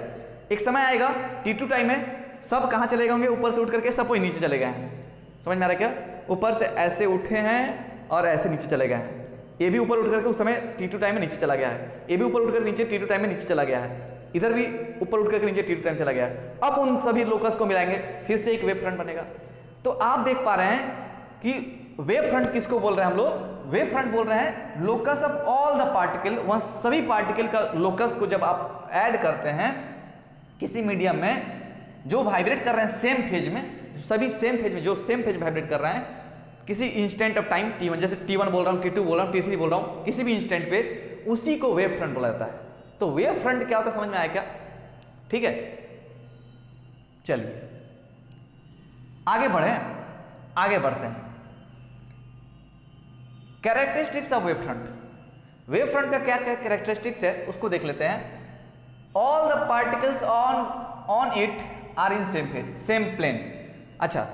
एक समय आएगा T2 टाइम में सब कहाँ चले गए होंगे? ऊपर से उठ करके सब कोई नीचे चले गए हैं। समझ में आ रहा है क्या? ऊपर से ऐसे उठे हैं और ऐसे नीचे चले गए हैं। ये भी ऊपर उठ करके उस समय T2 टाइम में नीचे चला गया है, ये भी ऊपर उठ कर नीचे T2 टाइम में नीचे चला गया है, इधर भी ऊपर उठ करके नीचे T2 टाइम चला गया है। अब उन सभी लोकस को मिलाएंगे, फिर से एक वेव फ्रंट बनेगा। तो आप देख पा रहे हैं कि वेव फ्रंट किसको बोल रहे हैं हम लोग? वेव फ्रंट बोल रहे हैं locus of all the particle. वहां सभी पार्टिकल का लोकस को जब आप ऐड करते हैं किसी मीडियम में जो वाइब्रेट कर रहे हैं सेम फेज में, सभी सेम फेज में, जो सेम फेज में वाइब्रेट कर रहे हैं किसी इंस्टेंट ऑफ टाइम t1, जैसे t1 बोल रहा हूँ, t2 बोल रहा हूँ, t3 बोल रहा हूँ, किसी भी इंस्टेंट पे, उसी को वेव फ्रंट बोला जाता है। तो वेव फ्रंट क्या होता है समझ में आया क्या? ठीक है, चलिए आगे बढ़ते हैं। Characteristics of wave front. Wave front का क्या क्या कैरेक्टरिस्टिक्स है उसको देख लेते हैं। All the particles on it are in same plane. अच्छा,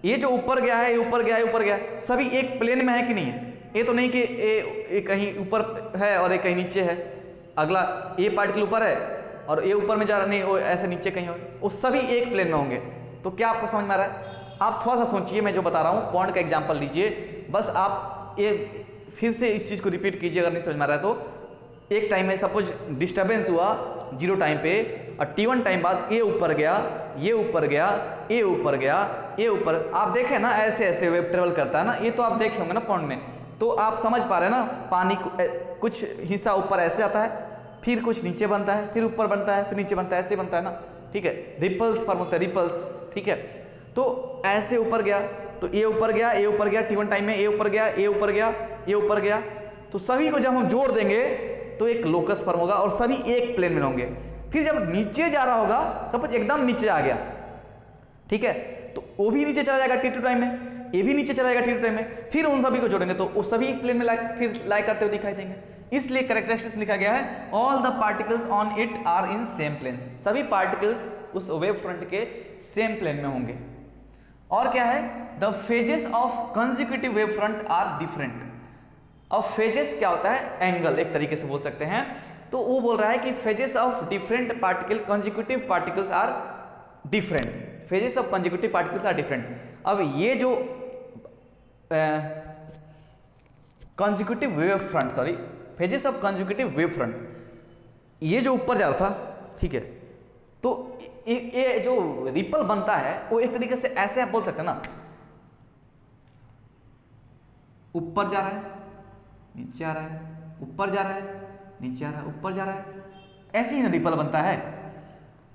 ये जो ऊपर गया है, ये ऊपर गया है, ऊपर गया है, सभी एक प्लेन में है कि नहीं है? ये तो नहीं कि ये कहीं ऊपर है और ये कहीं नीचे है, अगला ये पार्टिकल ऊपर है और ये ऊपर में जा रहा, नहीं वो ऐसे नीचे कहीं हो, वो सभी एक प्लेन में होंगे। तो क्या आपको समझ में आ रहा है? आप थोड़ा सा सोचिए, मैं जो बता रहा हूँ पॉइंट का एग्जाम्पल लीजिए, बस आप ये फिर से इस चीज़ को रिपीट कीजिए अगर नहीं समझ में आ रहा है तो। एक टाइम में सपोज डिस्टर्बेंस हुआ 0 टाइम पे और t1 टाइम बाद ये ऊपर गया, ये ऊपर गया, ये ऊपर गया, ये ऊपर, आप देखें ना ऐसे ऐसे वेव ट्रेवल करता है ना, ये तो आप देखे होंगे ना पॉइंट में, तो आप समझ पा रहे हैं ना। पानी कुछ हिस्सा ऊपर ऐसे आता है, फिर कुछ नीचे बनता है, फिर ऊपर बनता है, फिर नीचे बनता है, ऐसे बनता है ना, ठीक है, रिपल्स फॉर्म होता है, रिपल्स, ठीक है। तो ऐसे ऊपर गया, तो ये ऊपर गया, ये ऊपर गया, t1 टाइम में ये ऊपर गया, ये ऊपर गया, ये ऊपर गया, तो सभी को जब हम जोड़ देंगे तो एक लोकस फॉर्म होगा और सभी एक प्लेन में होंगे। फिर जब नीचे जा रहा होगा, सपोज एकदम नीचे आ गया, ठीक है, तो वो भी नीचे चला जाएगा t2 टाइम में, ये भी नीचे चला जाएगा t2 टाइम में, फिर उन सभी को जोड़ेंगे तो वो सभी एक प्लेन में फिर लाई करते हुए दिखाई देंगे। इसलिए कैरेक्टरिस्टिक्स लिखा गया है all the particles on it are in same plane, सभी पार्टिकल्स उस वेव फ्रंट के सेम प्लेन में होंगे। और क्या है? The phases of consecutive wave front are different. अब फेजेस क्या होता है? एंगल एक तरीके से बोल सकते हैं। तो वो बोल रहा है कि phases of different particle consecutive particles are different, phases of consecutive particles are different. अब ये जो consecutive wave front, sorry, phases of consecutive wave front, ये जो ऊपर जा रहा था, ठीक है, तो ये जो रिपल बनता है वो एक तरीके से ऐसे आप बोल सकते हैं ना, ऊपर जा रहा है, नीचे आ रहा है, ऊपर जा रहा है, नीचे आ रहा है, ऊपर जा रहा है, ऐसे ही ना रिपल बनता है।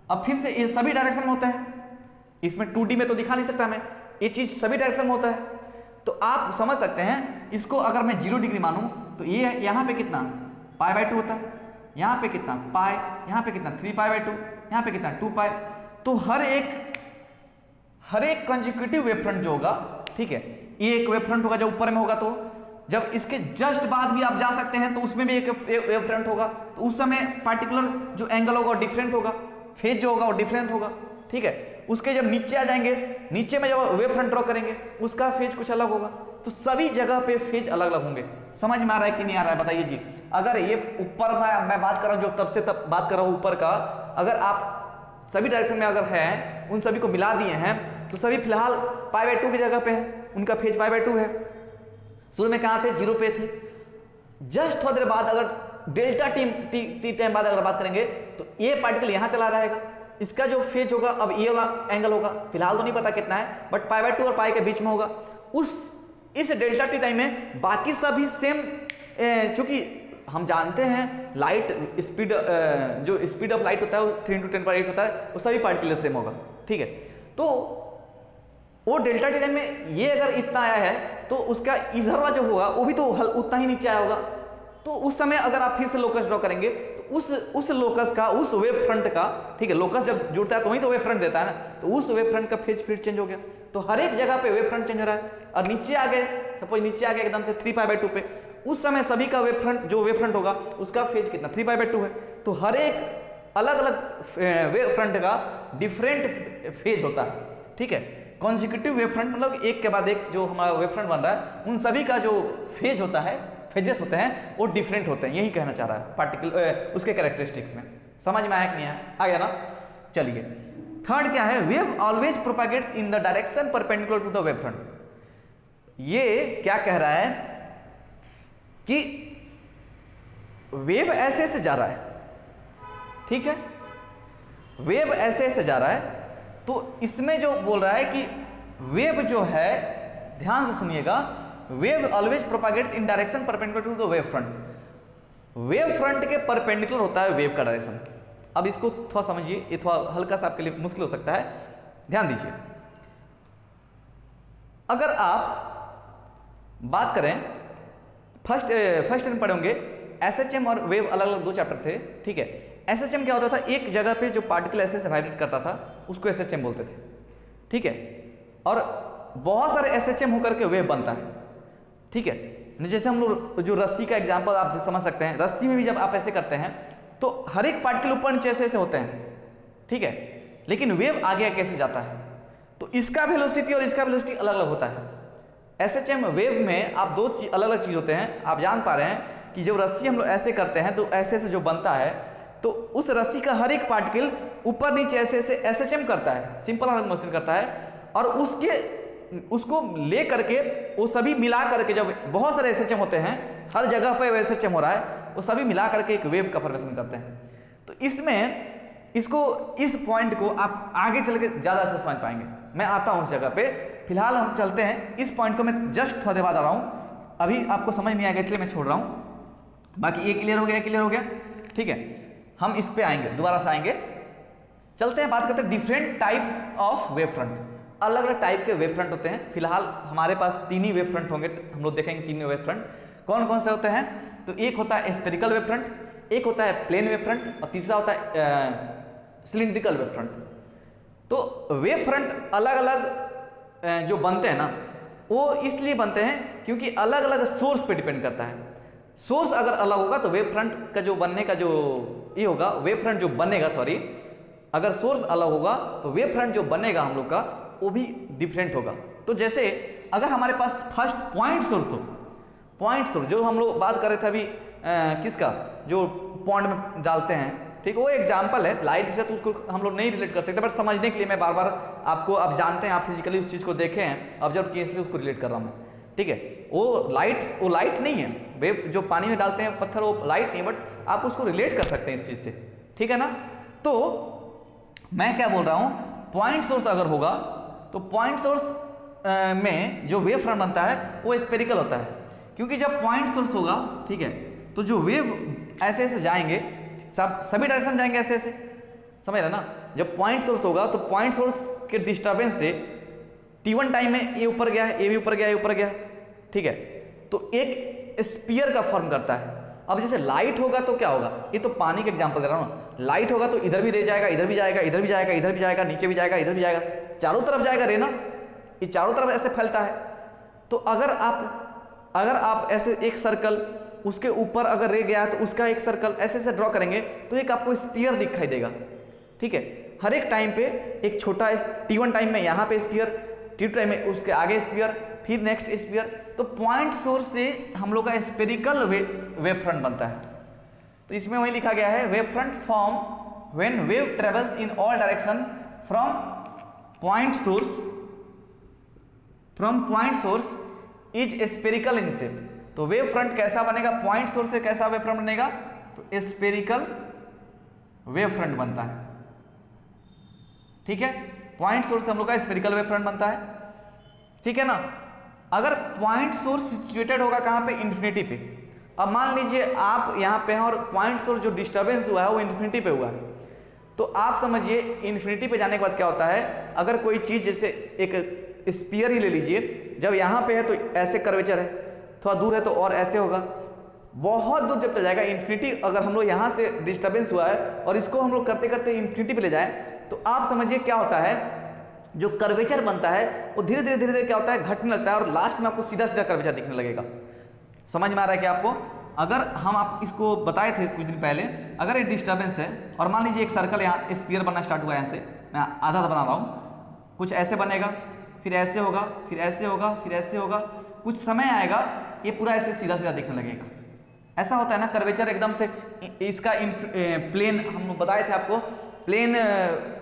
अब फिर से ये सभी डायरेक्शन में होता है, इसमें 2D में तो दिखा नहीं सकता मैं, ये चीज सभी डायरेक्शन में होता है। तो आप समझ सकते हैं इसको, अगर मैं 0 डिग्री मानूं तो ये यहाँ पे कितना π/2 होता है, यहाँ पे कितना पाई, यहाँ पे कितना 3π/2, यहाँ पे कितना 2π। तो हर एक कंसेक्यूटिव वेव फ्रंट जो होगा, ठीक है, ये एक वेव फ्रंट होगा जो ऊपर में होगा, तो जब इसके जस्ट बाद भी आप जा सकते हैं तो उसमें भी एक वेव फ्रंट होगा, तो उस समय पार्टिकुलर जो एंगल होगा वो डिफरेंट होगा, फेज जो होगा वो डिफरेंट होगा, ठीक है। उसके जब नीचे आ जाएंगे, नीचे में जब वेव फ्रंट ड्रॉ करेंगे उसका फेज कुछ अलग होगा, तो सभी जगह पे फेज अलग अलग होंगे। समझ में आ रहा है कि नहीं आ रहा है बताइए जी। अगर ये ऊपर मैं बात कर रहा हूँ, जो तब से तब बात कर रहा हूँ ऊपर का, अगर आप सभी डायरेक्शन में अगर हैं, उन सभी को मिला दिए हैं, तो सभी फिलहाल π/2 की जगह पे है, उनका फेज π/2 है। शुरू में कहाँ थे? 0 पे थे। जस्ट थोड़ी देर बाद अगर डेल्टा टी टाइम बाद अगर बात करेंगे तो ये पार्टिकल यहाँ चला रहेगा, इसका जो फेज होगा, अब ये वाला एंगल होगा, फिलहाल तो नहीं पता कितना है, बट π/2 और पाई के बीच में होगा। इस डेल्टा टी टाइम में बाकी सभी सेम, चूंकि हम जानते हैं लाइट स्पीड, जो स्पीड ऑफ लाइट होता है वो 3 × 10⁸ होता है, वो सभी पार्टिकल सेम होगा, ठीक है। तो वो डेल्टा टी टाइम में ये अगर इतना आया है तो उसका इधर वाला जो होगा वो भी तो उतना ही नीचे आया होगा। तो उस समय अगर आप फिर से लोकस ड्रॉ करेंगे तो उस लोकस का, उस वेव फ्रंट का, ठीक है, लोकस जब जुड़ता है तो वही तो वेव फ्रंट देता है ना, तो उस वेव फ्रंट का फेज फिर चेंज हो गया। तो हर एक जगह पे वेव फ्रंट चेंज हो रहा है। और नीचे आ गए, सपोज नीचे आ गए एकदम से 3π/2 पे, उस समय सभी का वेव फ्रंट, जो वेव फ्रंट होगा उसका फेज कितना 3π/2 है। तो हर एक अलग अलग वेव फ्रंट का डिफरेंट फेज होता है, ठीक है। कॉन्जिक्यूटिव वेव फ्रंट मतलब एक के बाद एक जो हमारा वेव फ्रंट बन रहा है, उन सभी का जो फेज होता है, फेजेस होते हैं, वो डिफरेंट होते हैं, यही कहना चाह रहा है पार्टिकल उसके कैरेक्टरिस्टिक्स में। समझ में आया कि नहीं आया? आ गया ना? चलिए, थर्ड क्या है? Wave always propagates in the direction perpendicular to the wave front. ये क्या कह रहा है कि वेव ऐसे ऐसे जा रहा है, ठीक है, वेव ऐसे ऐसे जा रहा है, तो इसमें जो बोल रहा है कि वेव जो है, ध्यान से सुनिएगा, wave always propagates in direction perpendicular to the wave front. Wave front के परपेंडिकुलर होता है वेव का डायरेक्शन। अब इसको थोड़ा समझिए, ये थोड़ा हल्का सा आपके लिए मुश्किल हो सकता है, ध्यान दीजिए। अगर आप बात करें फर्स्ट में पढ़े होंगे एसएचएम और वेव, अलग अलग दो चैप्टर थे, ठीक है। एसएचएम क्या होता था, एक जगह पे जो पार्टिकल ऐसे से वाइब्रेट करता था उसको एसएचएम बोलते थे, ठीक है। और बहुत सारे एसएचएम होकर के वेव बनता है, ठीक है। जैसे हम लोग जो रस्सी का एग्जांपल आप समझ सकते हैं, रस्सी में भी जब आप ऐसे करते हैं तो हर एक पार्टिकल ऊपर नीचे ऐसे होते हैं, ठीक है। लेकिन वेव आगे कैसे जाता है, तो इसका वेलोसिटी और इसका वेलोसिटी अलग अलग होता है। एसएचएम वेव में आप दो अलग अलग चीज होते हैं। आप जान पा रहे हैं कि जब रस्सी हम लोग ऐसे करते हैं तो ऐसे से जो बनता है, तो उस रस्सी का हर एक पार्टिकल ऊपर नीचे ऐसे ऐसे एसएचएम करता है, सिंपल हार्मोनिक मोशन करता है, और उसको ले करके वो सभी मिला करके, जब बहुत सारे एसएचएम होते हैं हर जगह पर एसएचएम हो रहा है, वो सभी मिला करके एक वेव का फॉर्मेशन करते हैं। तो इसमें इस पॉइंट को आप आगे चल के ज़्यादा से समझ पाएंगे। मैं आता हूँ उस जगह पे, फिलहाल हम चलते हैं इस पॉइंट को, मैं जस्ट थोड़ा देर बाद आ रहा हूँ, अभी आपको समझ नहीं आएगा इसलिए मैं छोड़ रहा हूँ। बाकी ये क्लियर हो गया, क्लियर हो गया, ठीक है। हम इस पे आएंगे, दोबारा से आएंगे। चलते हैं, बात करते हैं different types of wave front. अलग अलग टाइप के वेव फ्रंट होते हैं। फिलहाल हमारे पास 3 ही वेव फ्रंट होंगे, हम लोग देखेंगे 3 वेव फ्रंट कौन कौन से होते हैं। तो एक होता है स्फेरिकल वेव फ्रंट, एक होता है प्लेन वेव फ्रंट, और तीसरा होता है सिलिंड्रिकल वेव फ्रंट। तो वेव फ्रंट अलग अलग जो बनते हैं ना, वो इसलिए बनते हैं क्योंकि अलग अलग सोर्स पे डिपेंड करता है। सोर्स अगर अलग होगा तो वेव फ्रंट का जो बनने का जो ये होगा, वेव फ्रंट जो बनेगा, सॉरी, अगर सोर्स अलग होगा तो वेव फ्रंट जो बनेगा हम लोग का वो भी डिफरेंट होगा। तो जैसे अगर हमारे पास फर्स्ट पॉइंट सोर्स हो, पॉइंट सोर्स जो हम लोग बात कर रहे थे अभी किसका, जो पॉइंट में डालते हैं, ठीक, वो एग्जाम्पल है। लाइट से तो उसको हम लोग नहीं रिलेट कर सकते, बट समझने के लिए मैं बार बार आपको, आप जानते हैं, आप फिजिकली उस चीज़ को देखे हैं, ऑब्जर्व किए, इसलिए उसको रिलेट कर रहा हूँ मैं, ठीक है। वो लाइट नहीं है, वेव जो पानी में डालते हैं पत्थर, वो लाइट नहीं, बट आप उसको रिलेट कर सकते हैं इस चीज़ से, ठीक है ना। तो मैं क्या बोल रहा हूँ, पॉइंट सोर्स अगर होगा तो पॉइंट सोर्स में जो वेव फ्रंट बनता है वो स्फेरिकल होता है, क्योंकि जब पॉइंट सोर्स होगा, ठीक है, तो जो वेव ऐसे ऐसे जाएंगे, सभी डायरेक्शन जाएंगे ऐसे ऐसे, समझ रहे ना। जब पॉइंट सोर्स होगा तो पॉइंट सोर्स के डिस्टर्बेंस से T1 टाइम में ये ऊपर गया है, ये भी ऊपर गया, ये ऊपर गया, ठीक है, तो एक स्फीयर का फॉर्म करता है। अब जैसे लाइट होगा तो क्या होगा, ये तो पानी का एग्जांपल दे रहा हूँ ना। लाइट होगा तो इधर भी ले जाएगा, इधर भी जाएगा, इधर भी जाएगा, इधर भी जाएगा, नीचे भी जाएगा, इधर भी जाएगा, चारों तरफ जाएगा रे ना, ये चारों तरफ ऐसे फैलता है। तो अगर आप ऐसे एक सर्कल, उसके ऊपर अगर रे गया तो उसका एक सर्कल ऐसे ऐसे ड्रॉ करेंगे तो एक आपको स्फीयर दिखाई देगा, ठीक है। हर एक टाइम पे एक छोटा T1 टाइम में यहाँ पे स्फीयर, T2 टाइम में उसके आगे स्फीयर, फिर नेक्स्ट स्फीयर। तो पॉइंट सोर्स से हम लोग का स्फेरिकल वेव फ्रंट बनता है। तो इसमें वही लिखा गया है, wave front form when wave travels in all direction from point source is spherical in shape. तो वेव फ्रंट कैसा बनेगा, पॉइंट सोर्स से कैसा वेव फ्रंट बनेगा, तो स्फेरिकल वेव फ्रंट बनता है, ठीक है। पॉइंट सोर्स से हम लोग का स्फेरिकल वेव फ्रंट बनता है, ठीक है ना। अगर पॉइंट सोर्स सिचुएटेड होगा कहाँ पे, इन्फिनिटी पे। अब मान लीजिए आप यहाँ पे हैं और पॉइंट सोर्स जो डिस्टर्बेंस हुआ है वो इन्फिनिटी पे हुआ है, तो आप समझिए इन्फिनिटी पे जाने के बाद क्या होता है, अगर कोई चीज जैसे एक स्फीयर ही ले लीजिए, जब यहाँ पे है तो ऐसे कर्वेचर है, थोड़ा दूर है तो और ऐसे होगा, बहुत दूर जब चल जाएगा इन्फिनिटी। अगर हम लोग यहाँ से डिस्टर्बेंस हुआ है और इसको हम लोग करते करते इन्फिनिटी पे ले जाए, तो आप समझिए क्या होता है, जो कर्वेचर बनता है वो धीरे धीरे क्या होता है, घटने लगता है, और लास्ट में आपको सीधा सीधा कर्वेचर दिखने लगेगा। समझ में आ रहा है क्या आपको। अगर हम आप इसको बताए थे कुछ दिन पहले, अगर ये डिस्टर्बेंस है और मान लीजिए एक सर्कल यहाँ स्फीयर बनना स्टार्ट हुआ है, यहाँ से मैं आधा बना रहा हूँ, कुछ ऐसे बनेगा, फिर ऐसे होगा, फिर ऐसे होगा, फिर ऐसे होगा, कुछ समय आएगा ये पूरा ऐसे सीधा सीधा दिखने लगेगा। ऐसा होता है ना कर्वेचर एकदम से। इसका प्लेन हम बताए थे आपको, प्लेन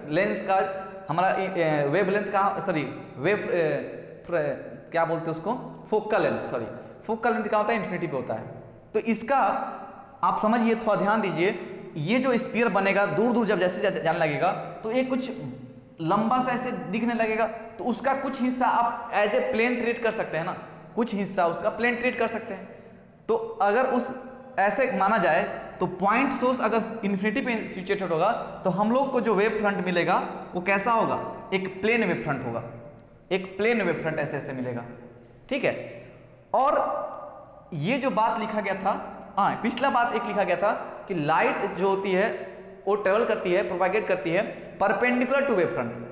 लेंस का हमारा वेव लेंथ का, सॉरी वेव क्या बोलते हैं उसको, focal length, sorry focal length का होता है इन्फिनिटी पे होता है। तो इसका आप समझिए, थोड़ा ध्यान दीजिए, ये जो स्फीयर बनेगा दूर दूर जब जैसे जाने लगेगा तो ये कुछ लंबा सा ऐसे दिखने लगेगा, तो उसका कुछ हिस्सा आप एज ए प्लेन ट्रीट कर सकते हैं ना, कुछ हिस्सा उसका प्लेन ट्रीट कर सकते हैं। तो अगर उस ऐसे माना जाए तो पॉइंट सोर्स अगर इन्फिनिटी पे सिचुएटेड होगा तो हम लोग को जो वेव फ्रंट मिलेगा वो कैसा होगा, एक प्लेन वेव फ्रंट होगा, एक प्लेन वेव फ्रंट ऐसे ऐसे मिलेगा, ठीक है। और ये जो बात लिखा गया था, हाँ पिछला बात एक लिखा गया था कि लाइट जो होती है वो ट्रेवल करती है, प्रोपागेट करती है परपेंडिकुलर टू वेव फ्रंट।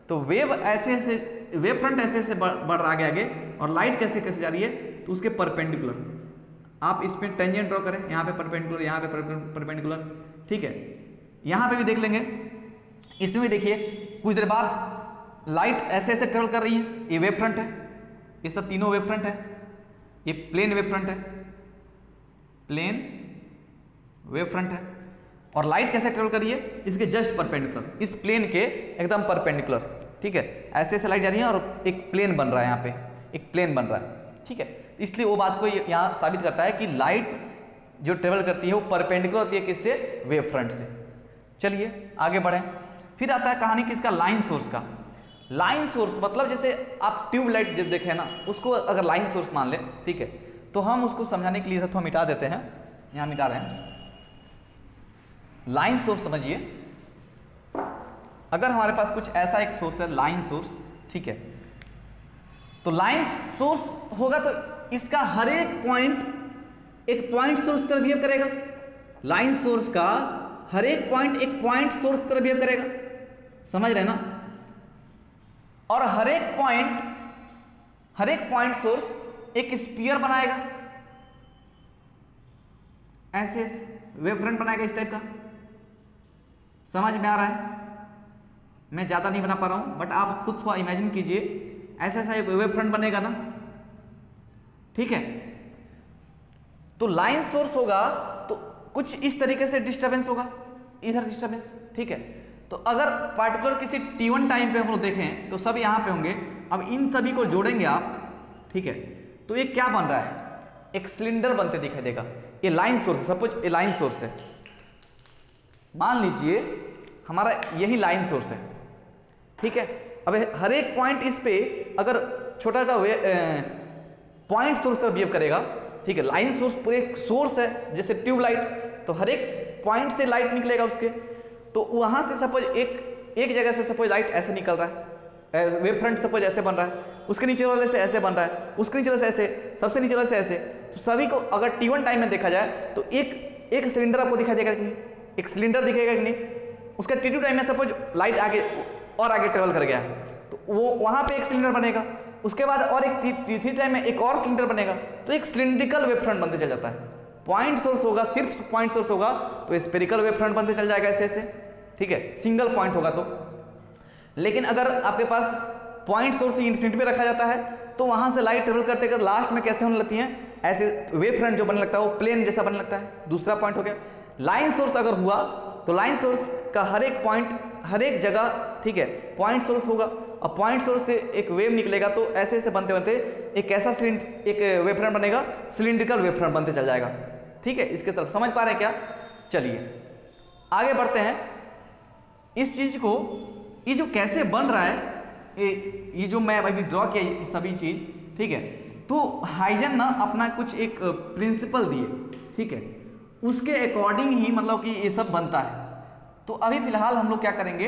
तो वेव ऐसे ऐसे, वेव फ्रंट ऐसे ऐसे बढ़ रहा है आगे, और लाइट कैसे कैसे जा रही है, तो उसके परपेंडिकुलर। आप इसमें टेंजेंट ड्रॉ करें, यहाँ पे परपेंडिकुलर, यहाँ पे परपेंडिकुलर, ठीक है। यहाँ पे भी देख लेंगे, इसमें भी देखिए कुछ देर बाद लाइट ऐसे ऐसे ट्रेवल कर रही है, ये वेव फ्रंट है, ये सब तीनों वेव फ्रंट है, ये प्लेन वेव फ्रंट है, प्लेन वेव फ्रंट है। और लाइट कैसे ट्रेवल कर रही है, इसके जस्ट परपेंडिकुलर, इस प्लेन के एकदम परपेंडिकुलर, ठीक है। ऐसे ऐसे लाइट जा रही है और एक प्लेन बन रहा है, यहाँ पे एक प्लेन बन रहा है, ठीक है। इसलिए वो बात को यहाँ साबित करता है कि लाइट जो ट्रेवल करती है वो परपेंडिकुलर होती है किससे, वेव फ्रंट से। चलिए आगे बढ़ें। फिर आता है कहानी किसका, लाइन सोर्स का। लाइन सोर्स मतलब जैसे आप ट्यूबलाइट जब देखें ना, उसको अगर लाइन सोर्स मान ले, ठीक है, तो हम उसको समझाने के लिए थोड़ा मिटा देते हैं, यहाँ मिटा रहे हैं। लाइन सोर्स समझिए, अगर हमारे पास कुछ ऐसा एक सोर्स है लाइन सोर्स, ठीक है, तो लाइन सोर्स होगा तो इसका हर एक पॉइंट एक पॉइंट सोर्स तरह बिहेव करेगा। लाइन सोर्स का हर एक पॉइंट एक पॉइंट सोर्स तरह बिहेव करेगा, समझ रहे ना। और हर एक पॉइंट सोर्स एक स्फीयर बनाएगा, ऐसे वेव फ्रंट बनाएगा इस टाइप का। समझ में आ रहा है, मैं ज्यादा नहीं बना पा रहा हूं, बट आप खुद थोड़ा इमेजिन कीजिए, ऐसा ऐसा एक वेव फ्रंट बनेगा ना, ठीक है। तो लाइन सोर्स होगा तो कुछ इस तरीके से डिस्टरबेंस होगा, इधर डिस्टरबेंस, ठीक है। तो अगर पार्टिकुलर किसी T1 टाइम पे हम लोग देखें तो सब यहां पे होंगे। अब इन सभी को जोड़ेंगे आप, ठीक है, तो ये क्या बन रहा है, एक सिलेंडर बनते दिखाई देगा। ये लाइन सोर्स है, सपोज ये लाइन सोर्स है, मान लीजिए हमारा यही लाइन सोर्स है, ठीक है। अब हर एक पॉइंट इस पे अगर छोटा सा पॉइंट सोर्स तरह बिहेव करेगा, ठीक है। लाइन सोर्स पूरे सोर्स है, जैसे ट्यूबलाइट, तो हर एक पॉइंट से लाइट निकलेगा उसके, तो वहां से सपोज एक जगह से सपोज लाइट ऐसे निकल रहा है, वेव फ्रंट सपोज ऐसे बन रहा है, उसके नीचे वाले से ऐसे बन रहा है, उसके नीचे वाले से ऐसे, सबसे नीचे वाले से ऐसे। तो सभी को अगर T1 टाइम में देखा जाए तो एक सिलेंडर आपको दिखाई देगा कि नहीं, एक सिलेंडर दिखेगा कि नहीं। उसका T2 टाइम में सपोज लाइट आगे और आगे ट्रेवल कर गया, तो वो वहां पे एक सिलेंडर बनेगा। उसके बाद और एक T3 टाइम में एक और सिलेंडर बनेगा, तो एक सिलिंड्रिकल वेव फ्रंट बनते चल जाता है। पॉइंट सोर्स होगा, सिर्फ पॉइंट सोर्स होगा तो स्फेरिकल वेव फ्रंट बनते चल जाएगा ऐसे ऐसे, ठीक है, सिंगल पॉइंट होगा तो। लेकिन अगर आपके पास पॉइंट सोर्स इंफिनिटी पे रखा जाता है तो वहां से लाइट ट्रेवल करते कर लास्ट में कैसे होने लगती है, ऐसे वेव फ्रंट जो बनने लगता है वो प्लेन जैसा बनने लगता है। दूसरा पॉइंट हो गया। लाइन सोर्स अगर हुआ तो लाइन सोर्स का हर एक पॉइंट हर एक जगह, ठीक है, पॉइंट सोर्स होगा, और पॉइंट सोर्स से एक वेव निकलेगा, तो ऐसे ऐसे बनते बनते एक ऐसा एक वेव फ्रंट बनेगा, सिलिंड्रिकल वेव फ्रंट बनते चल जाएगा, ठीक है। इसके तरफ समझ पा रहे हैं क्या। चलिए आगे बढ़ते हैं। इस चीज को, ये जो कैसे बन रहा है, ये जो मैं अभी ड्रॉ किया सभी चीज, ठीक है, तो हाइजन ना अपना कुछ एक प्रिंसिपल दिए, ठीक है, उसके अकॉर्डिंग ही मतलब कि ये सब बनता है। तो अभी फिलहाल हम लोग क्या करेंगे,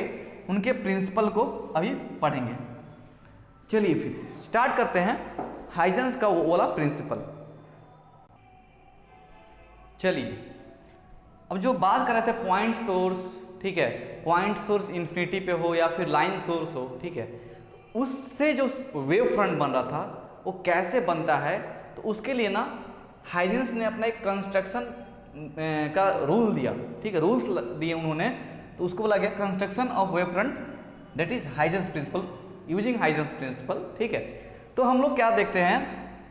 उनके प्रिंसिपल को अभी पढ़ेंगे। चलिए फिर स्टार्ट करते हैं हाइजेंस का वो वाला प्रिंसिपल। चलिए अब जो बात कर रहे थे पॉइंट सोर्स, ठीक है, पॉइंट सोर्स इंफिनिटी पे हो या फिर लाइन सोर्स हो, ठीक है, उससे जो वेव फ्रंट बन रहा था वो कैसे बनता है, तो उसके लिए ना हाइजेंस ने अपना एक कंस्ट्रक्शन का रूल दिया, ठीक है, रूल्स दिए उन्होंने, तो उसको बोला गया construction of wave front, that is Huygens principle, using Huygens principle, ठीक है। तो हम लोग क्या देखते हैं,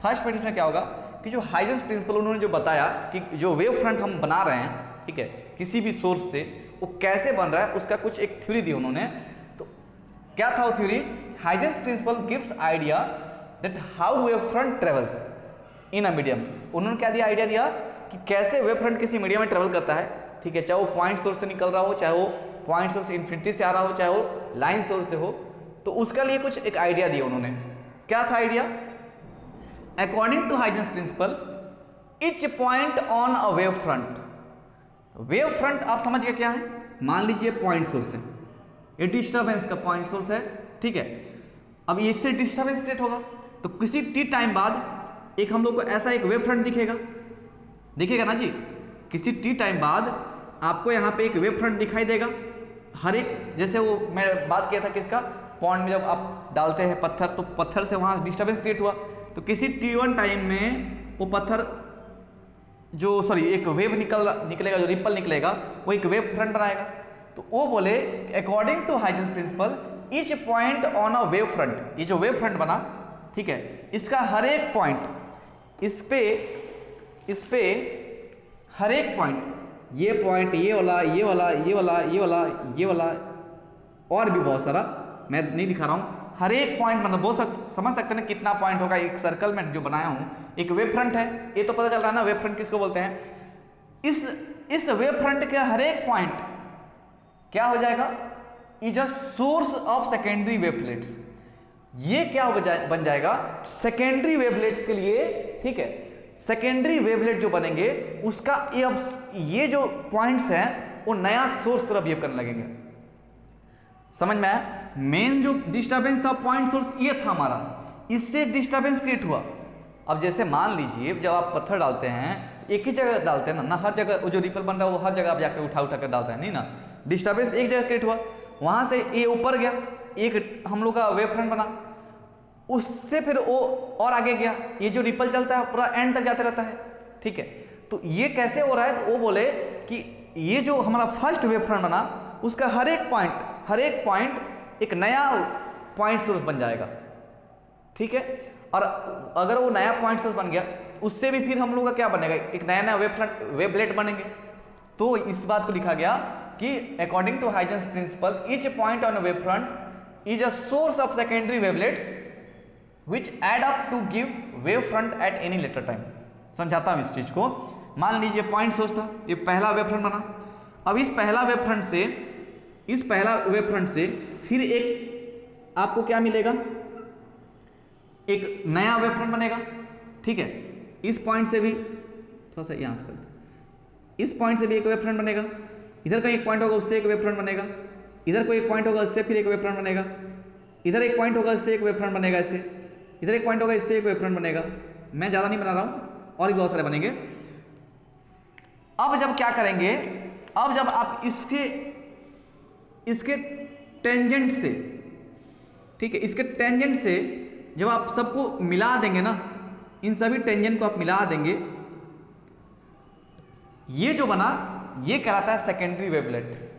फर्स्ट पॉइंट में क्या होगा कि जो हाइजेंस प्रिंसिपल उन्होंने जो बताया कि जो वेव फ्रंट हम बना रहे हैं, ठीक है, किसी भी सोर्स से वो कैसे बन रहा है, उसका कुछ एक थ्योरी दी उन्होंने। तो क्या था वो theory, Huygens principle gives idea that how wave front travels in a medium. उन्होंने क्या दिया, आइडिया दिया कि कैसे वेव फ्रंट किसी मीडियम में ट्रेवल करता है, ठीक है, चाहे वो पॉइंट सोर्स से निकल रहा हो, चाहे वो पॉइंट सोर्स इंफिनिटी से आ रहा हो, चाहे वो लाइन सोर्स से हो, तो उसका लिए कुछ एक आइडिया दिया उन्होंने। क्या था idea, according to Huygens principle each point on a wave front. Wave front आप समझ गए क्या है, मान लीजिए पॉइंट सोर्स है, ये डिस्टर्बेंस का पॉइंट सोर्स है, ठीक है, अब इससे डिस्टर्बेंस क्रिएट होगा, तो किसी टी टाइम बाद एक हम लोग को ऐसा एक वेव फ्रंट दिखेगा ना जी, किसी टी टाइम बाद आपको यहाँ पे एक वेव फ्रंट दिखाई देगा। हर एक, जैसे वो मैं बात किया था किसका, पॉन्ड में जब आप डालते हैं पत्थर, तो पत्थर से वहाँ डिस्टर्बेंस क्रिएट हुआ, तो किसी T1 टाइम में वो पत्थर एक वेव निकलेगा, जो रिपल निकलेगा वो एक वेव फ्रंट बनाएगा। तो वो बोले according to Huygens principle each point on a wave front, ये जो वेव फ्रंट बना, ठीक है, इसका हर एक पॉइंट, इस पे हर एक पॉइंट, ये पॉइंट, ये वाला, ये वाला, ये वाला, ये वाला, ये वाला, और भी बहुत सारा मैं नहीं दिखा रहा हूँ, हर एक पॉइंट मतलब वो समझ सकते हैं कितना पॉइंट होगा। एक सर्कल में जो बनाया हूँ एक वेव फ्रंट है, ये तो पता चल रहा है ना वेव फ्रंट किसको बोलते हैं। इस वेव फ्रंट के हर एक पॉइंट क्या हो जाएगा, is a source of secondary wavelets. ये क्या बन जाएगा, सेकेंडरी वेवलेट्स के लिए, ठीक है, सेकेंडरी वेवलेट जो बनेंगे उसका ये जो पॉइंट्स हैं वो नया सोर्स तरफ बिहेव करने लगेंगे। समझ में आया? मेन जो डिस्टर्बेंस था पॉइंट सोर्स ये था हमारा, इससे डिस्टर्बेंस क्रिएट हुआ। अब जैसे मान लीजिए जब आप पत्थर डालते हैं एक ही जगह डालते हैं ना हर जगह, वो जो रिपल बन रहा है वो हर जगह आप जाकर उठा कर डालते हैं, नहीं ना, डिस्टर्बेंस एक जगह क्रिएट हुआ, वहां से ये ऊपर गया, एक हम लोग का वेव फ्रंट बना, उससे फिर वो और आगे गया, ये जो रिपल चलता है पूरा एंड तक जाते रहता है, ठीक है। तो ये कैसे हो रहा है, तो वो बोले कि ये जो हमारा फर्स्ट वेव फ्रंट बना उसका हर एक पॉइंट एक नया पॉइंट सोर्स बन जाएगा, ठीक है। और अगर वो नया पॉइंट सोर्स बन गया उससे भी फिर हम लोग का क्या बनेगा, एक नया वेवलेट बनेंगे। तो इस बात को लिखा गया कि according to Huygens principle each point on a wave front is a source of secondary wavelets which add up to give wave front at any later time। समझाता हूं इस चीज को। मान लीजिए पॉइंट सोर्स था, ये पहला वेव फ्रंट बना, अब इस पहला वेव फ्रंट से फिर एक आपको क्या मिलेगा, एक नया वेव फ्रंट बनेगा, ठीक है। इस पॉइंट से भी थोड़ा सा यहां से करते, इस पॉइंट से भी एक वेव फ्रंट बनेगा, इधर का एक पॉइंट होगा उससे एक वेव फ्रंट बनेगा, इधर को एक पॉइंट होगा उससे फिर एक वेव फ्रंट बनेगा, इधर एक पॉइंट होगा इससे एक वेव फ्रंट बनेगा, इससे इधर एक पॉइंट होगा इससे एक वेव फ्रंट बनेगा। मैं ज्यादा नहीं बना रहा हूं, और भी बहुत सारे बनेंगे। अब जब क्या करेंगे, अब जब आप इसके टेंजेंट से, ठीक है, इसके टेंजेंट से जब आप सबको मिला देंगे ना, इन सभी टेंजेंट को आप मिला देंगे, ये जो बना ये कहलाता है सेकेंडरी वेवलेट।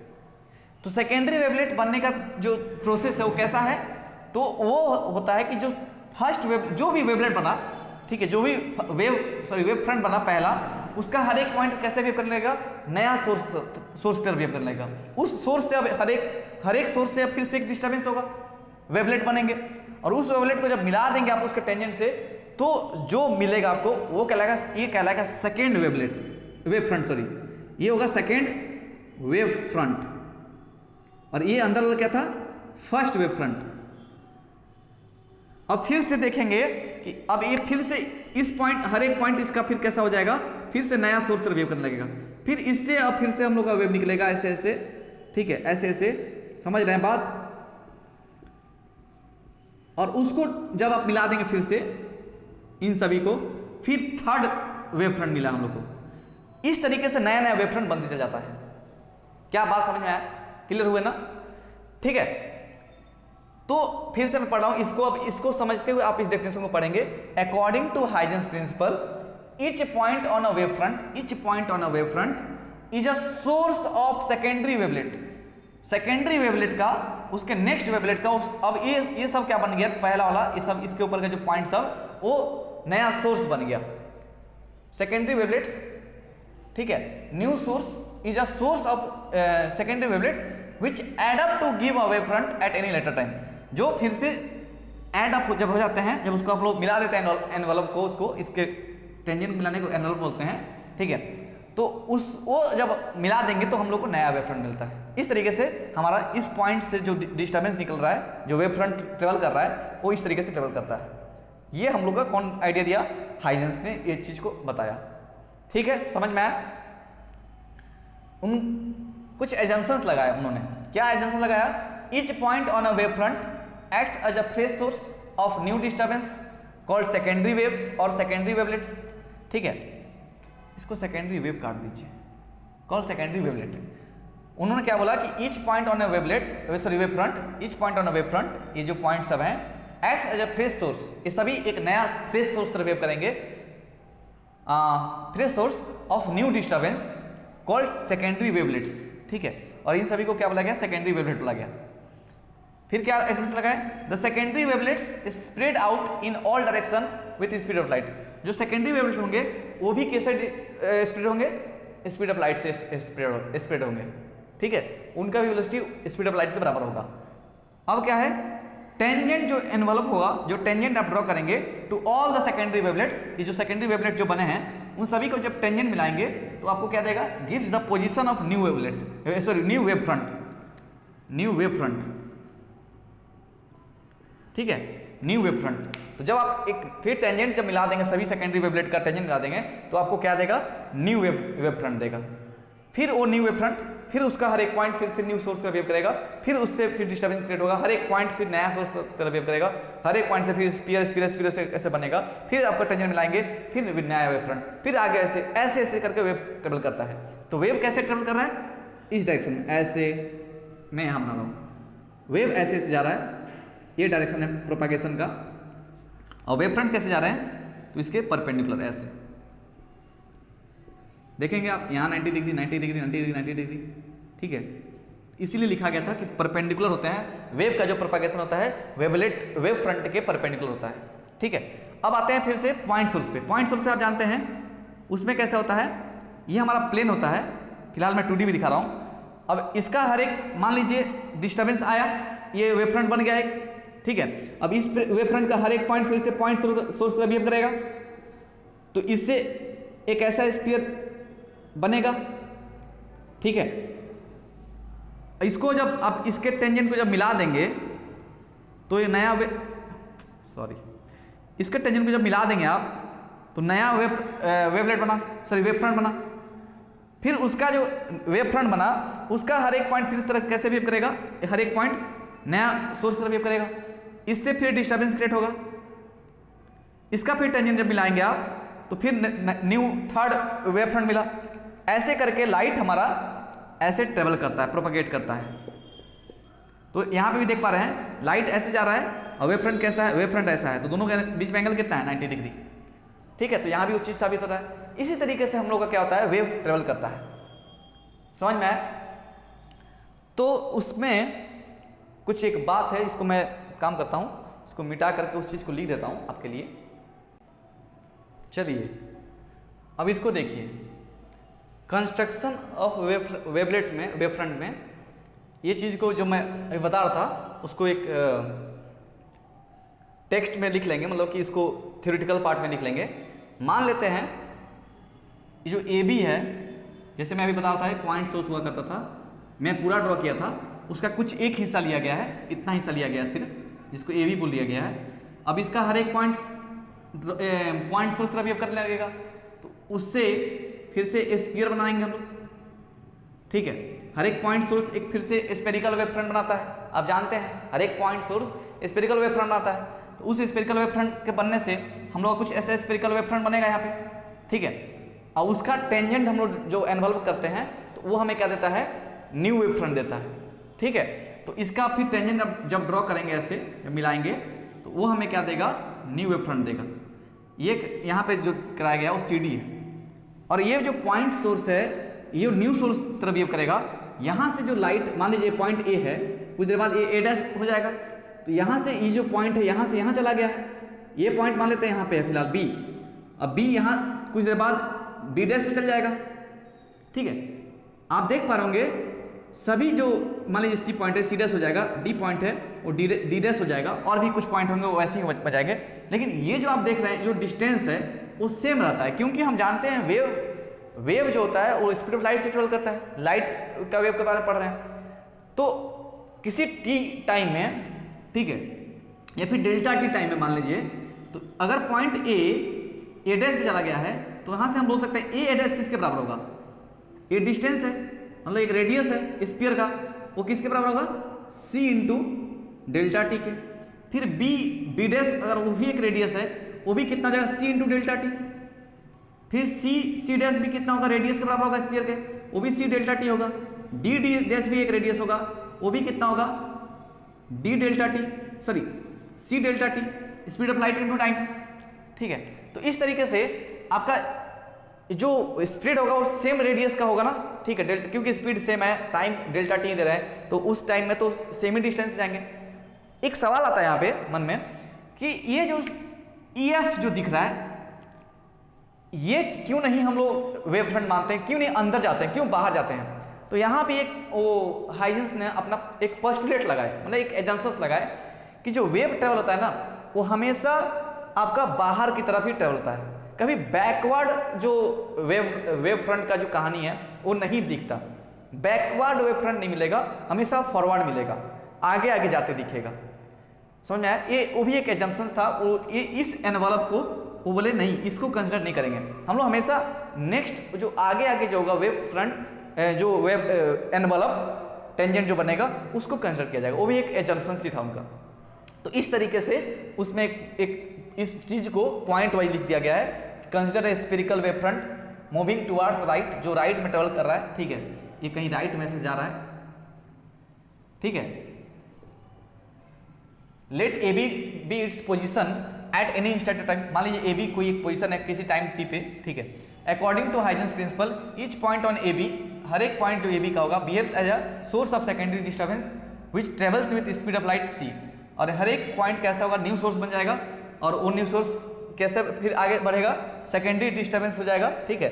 तो सेकेंडरी वेवलेट बनने का जो प्रोसेस है वो कैसा है, तो वो होता है कि जो फर्स्ट जो भी वेवलेट बना, ठीक है, जो भी वेव फ्रंट बना पहला, उसका हर एक पॉइंट कैसे वेव करने लगेगा, नया सोर्स पर वेव करने लगेगा। उस सोर्स से अब हर एक सोर्स से अब फिर से एक डिस्टर्बेंस होगा, वेवलेट बनेंगे, और उस वेवलेट को जब मिला देंगे आप उसके टेंजेंट से, तो जो मिलेगा आपको वो कहलाएगा सेकेंड वेव फ्रंट, सॉरी, ये होगा सेकेंड वेव फ्रंट, और ये अंदर वाला क्या था, फर्स्ट वेव फ्रंट। अब फिर से देखेंगे कि अब ये फिर से इस पॉइंट, हर एक पॉइंट इसका फिर कैसा हो जाएगा, फिर से नया सोर्स पर वेव करने लगेगा, फिर इससे अब फिर से हम लोग का वेव निकलेगा ऐसे ऐसे, ठीक है, ऐसे ऐसे, समझ रहे हैं बात। और उसको जब आप मिला देंगे फिर से इन सभी को, फिर थर्ड वेव फ्रंट मिला हम लोग को। इस तरीके से नया नया वेव फ्रंट बनते चल जाता है। क्या बात समझ में आया, क्लियर हुए ना, ठीक है। तो फिर से मैं पढ़ रहा हूं इसको, अब इसको समझते हुए आप इस डेफिनेशन को पढ़ेंगे। According to Huygens principle each point on a wave front is a source of secondary wavelet. Secondary wavelet का, उसके नेक्स्ट वेवलेट का अब ये सब क्या बन गया, पहला वाला ये सब, इसके ऊपर का जो पॉइंट सब वो नया सोर्स बन गया, सेकेंडरी वेवलेट्स, ठीक है। New source is a source of secondary wavelet which add up to give a wave front at any later time. जो फिर से एड अप जब हो जाते हैं, जब उसको आप लोग मिला देते हैं एनवेलप को, उसको इसके टेंजेंट मिलाने को एनवेलप बोलते हैं, ठीक है। तो वो जब मिला देंगे तो हम लोग को नया वेव फ्रंट मिलता है। इस तरीके से हमारा इस पॉइंट से जो डिस्टर्बेंस निकल रहा है, जो वेव फ्रंट ट्रेवल कर रहा है, वो इस तरीके से ट्रेवल करता है। ये हम लोग का कौन आइडिया दिया, हाइजेंस ने ये चीज को बताया, ठीक है, समझ में आया। कुछ एजम्पशंस लगाए उन्होंने, क्या एजम्पशन लगाया, each point on a wave front acts as a fresh source of new disturbance called secondary waves और सेकेंडरी वेवलेट्स। ठीक है, इसको सेकेंडरी वेव काट दीजिए, कॉल्ड सेकेंडरी वेवलेट। उन्होंने क्या बोला कि each point on a wavelet, sorry wave front, each point on a wave front, ये जो पॉइंट सब हैं, acts as a fresh source, ये सभी एक नया फ्रेश सोर्स तरह वेव करेंगे, fresh source of new disturbance called secondary wavelets. ठीक है, और इन सभी को क्या बोला गया? सेकेंडरी वेवलेट बोला गया। फिर क्या एक्सप्रेशन लगा है? The secondary wavelets spread out in all direction with speed of light. जो सेकेंडरी वेवलेट होंगे वो भी कैसे स्प्रेड होंगे? स्पीड ऑफ लाइट से स्प्रेड होंगे। ठीक है, उनका भी वेलोसिटी स्पीड ऑफ लाइट के बराबर होगा। अब क्या है? टेंजेंट जो एनवलप होगा, जो टेंजेंट आप ड्रॉ करेंगे to all the secondary wavelets, ये जो सेकेंडरी वेवलेट जो बने हैं उन सभी को जब टेंजेंट मिलाएंगे तो आपको क्या देगा? Gives the position of new wavelet, sorry new wave front, new wave front. ठीक है, न्यू वेव फ्रंट। तो जब आप एक फिर टेंजेंट जब मिला देंगे, सभी सेकेंडरी वेवलेट का टेंजेंट मिला देंगे तो आपको क्या देगा? न्यू वेव फ्रंट देगा। फिर वो न्यू वेव फ्रंट, फिर उसका हर एक पॉइंट फिर से न्यू सोर्स का वेव करेगा, फिर उससे फिर डिस्टर्बेंस क्रिएट होगा, हर एक पॉइंट फिर नया सोर्स का वेव करेगा, हर एक पॉइंट से फिर स्पीयर से ऐसे बनेगा, फिर आपका टेंजेंट मिलाएंगे, फिर नया वेव फ्रंट, फिर आगे ऐसे ऐसे ऐसे करके वेव ट्रेवल करता है। तो वेव कैसे ट्रेवल कर रहा है? इस डायरेक्शन में, ऐसे मैं यहाँ बना रहा हूँ, वेव ऐसे ऐसे जा रहा है, ये डायरेक्शन है प्रोपागेशन का। और वेव फ्रंट कैसे जा रहे हैं? तो इसके परपेंडिकुलर ऐसे देखेंगे आप, यहाँ 90 डिग्री 90 डिग्री 90 डिग्री 90 डिग्री। ठीक है, इसीलिए लिखा गया था कि परपेंडिकुलर होते हैं। वेव का जो प्रोपागेशन होता है वेवलेट वेव फ्रंट के परपेंडिकुलर होता है। ठीक है, अब आते हैं फिर से पॉइंट सोर्स पे। पॉइंट सोर्स पे आप जानते हैं उसमें कैसे होता है? ये हमारा प्लेन होता है, फिलहाल मैं 2D भी दिखा रहा हूँ। अब इसका हर एक, मान लीजिए डिस्टर्बेंस आया, ये वेव फ्रंट बन गया एक। ठीक है, अब इस वेव फ्रंट का हर एक पॉइंट फिर से पॉइंट सोर्स पर बिहेव करेगा, तो इससे एक ऐसा स्फीयर बनेगा। ठीक है, इसको जब आप इसके टेंजेंट को जब मिला देंगे तो ये नया इसके टेंजेंट को जब मिला देंगे आप तो नया वेवलेट बना, सॉरी वेव फ्रंट बना। फिर उसका जो वेव फ्रंट बना उसका हर एक पॉइंट फिर तरह कैसे बिहेव करेगा? हर एक पॉइंट नया सोर्स तरह बिहेव करेगा, इससे फिर डिस्टर्बेंस क्रिएट होगा। इसका फिर टेंजेंट जब मिलाएंगे आप तो फिर न्यू थर्ड वेव फ्रंट मिला। ऐसे करके लाइट हमारा ऐसे ट्रेवल करता है, प्रोपगेट करता है। तो यहाँ पे भी देख पा रहे हैं लाइट ऐसे जा रहा है और वेव फ्रंट कैसा है? वेव फ्रंट ऐसा है, तो दोनों के बीच में एंगल कितना है? 90 डिग्री। ठीक है, तो यहाँ भी उस चीज साबित होता है। इसी तरीके से हम लोग का क्या होता है? वेव ट्रेवल करता है। समझ में आया? तो उसमें कुछ एक बात है, इसको मैं काम करता हूँ, इसको मिटा करके उस चीज को लिख देता हूँ आपके लिए। चलिए अब इसको देखिए, कंस्ट्रक्शन ऑफ वेवलेट में, वेव फ्रंट में, ये चीज़ को जो मैं अभी बता रहा था उसको एक टेक्स्ट में लिख लेंगे, मतलब कि इसको थ्योरेटिकल पार्ट में लिख लेंगे। मान लेते हैं ये जो ए बी है, जैसे मैं अभी बता रहा था एक पॉइंट सोर्स हुआ करता था, मैं पूरा ड्रॉ किया था, उसका कुछ एक हिस्सा लिया गया है, इतना हिस्सा लिया गया है सिर्फ, जिसको ए बी बोल दिया गया है। अब इसका हर एक पॉइंट सोर्स तरफ बिहेव करने लगेगा, तो उससे फिर से स्फीयर बनाएंगे हम लोग। ठीक है, हर एक पॉइंट सोर्स एक फिर से स्फेरिकल वेव फ्रंट बनाता है। आप जानते हैं हर एक point source spherical wave front बनाता है, तो उस स्फेरिकल वेव फ्रंट के बनने से हम लोग कुछ ऐसा स्फेरिकल वेव फ्रंट बनेगा यहाँ पे। ठीक है, और उसका टेंजेंट हम लोग जो एनवल्व करते हैं तो वो हमें क्या देता है? न्यू वेव फ्रंट देता है। ठीक है, तो इसका फिर टेंजेंट जब ड्रॉ करेंगे ऐसे, जब मिलाएंगे तो वो हमें क्या देगा? न्यू वेव फ्रंट देगा। ये यहाँ पे जो कराया गया वो CD है, और ये जो पॉइंट सोर्स है ये न्यू सोर्स तरफ बिहेव करेगा। यहाँ से जो लाइट, मान लीजिए पॉइंट ए है, कुछ देर बाद ए डैश हो जाएगा, तो यहाँ से ये जो पॉइंट है यहाँ से यहाँ चला गया है। ये पॉइंट मान लेते हैं यहाँ पे है फिलहाल B, अब B यहाँ कुछ देर बाद B डैश पे चल जाएगा। ठीक है, आप देख पा रहे होंगे सभी जो मान लीजिए C पॉइंट है C डैश हो जाएगा, D पॉइंट है वो D डैश हो जाएगा, और भी कुछ पॉइंट होंगे वो वैसे ही बजाएंगे। लेकिन ये जो आप देख रहे हैं जो डिस्टेंस है वो सेम रहता है, क्योंकि हम जानते हैं वेव जो होता है वो स्पीड ऑफ लाइट से ट्रेवल करता है। लाइट का वेव के बारे में पढ़ रहे हैं, तो किसी t टाइम में, ठीक है, या फिर डेल्टा t टाइम में मान लीजिए, तो अगर पॉइंट ए डैश पे चला गया है तो वहां से हम बोल सकते हैं ए डैश किसके बराबर होगा? ये डिस्टेंस है, मतलब एक रेडियस है स्फीयर का, वो किसके बराबर होगा? c इंटू डेल्टा टी के। फिर बी डैश अगर वो भी एक रेडियस है, वो भी कितना हो जाएगा सी इंटू डेल्टा टी। फिर सी डैश भी कितना होगा, रेडियस के बराबर होगा स्फीयर के, वो भी सी डेल्टा टी होगा। डी डैश भी एक रेडियस होगा, वो भी कितना होगा D delta T, sorry C delta T, speed of light into time. ठीक है, तो इस तरीके से आपका जो स्पीड होगा वो सेम रेडियस का होगा ना। ठीक है, क्योंकि स्पीड सेम है, टाइम डेल्टा टी दे रहा है, तो उस टाइम में तो सेम ही डिस्टेंस जाएंगे। एक सवाल आता है यहाँ पे मन में कि ये जो EF जो दिख रहा है, ये क्यों नहीं हम लोग वेव फ्रंट मानते हैं, क्यों नहीं अंदर जाते हैं, क्यों बाहर जाते हैं? तो यहाँ पे एक वो हाइजेंस ने अपना एक पोस्टुलेट लगाए, मतलब एक एजम्पशंस लगाए कि जो वेव ट्रेवल होता है ना, वो हमेशा आपका बाहर की तरफ ही ट्रेवल होता है, कभी बैकवर्ड जो वेव फ्रंट का जो कहानी है वो नहीं दिखता। बैकवर्ड वेव फ्रंट नहीं मिलेगा, हमेशा फॉरवर्ड मिलेगा, आगे आगे जाते दिखेगा। समझ में आया? ये वो भी एक एजम्पशंस था, वो ये इस एनवलप को वो बोले नहीं, इसको कंसिडर नहीं करेंगे हम लोग, हमेशा नेक्स्ट जो आगे आगे जो होगा वेव फ्रंट, जो वेव एनवलप टेंजेंट जो बनेगा उसको कंसिडर किया जाएगा। वो भी एक एजम्पशंस ही था उनका। तो इस तरीके से उसमें एक इस चीज को पॉइंट वाइज लिख दिया गया है, consider a spherical wave front moving towards right, जो राइट में ट्रेवल कर रहा है। ठीक है, ये कहीं राइट में से जा रहा है। ठीक है, let A B its position at any instant time. मान लीजिए ए बी कोई एक पोजीशन है किसी टाइम टी पे। ठीक है, according to Huygens principle each point on A B, हर एक पॉइंट जो ए बी का होगा, behaves as a source of secondary disturbance which travels with speed of light C. और हर एक पॉइंट कैसा होगा, न्यू सोर्स बन जाएगा, और वो न्यू सोर्स कैसे फिर आगे बढ़ेगा, सेकेंडरी डिस्टर्बेंस हो जाएगा। ठीक है,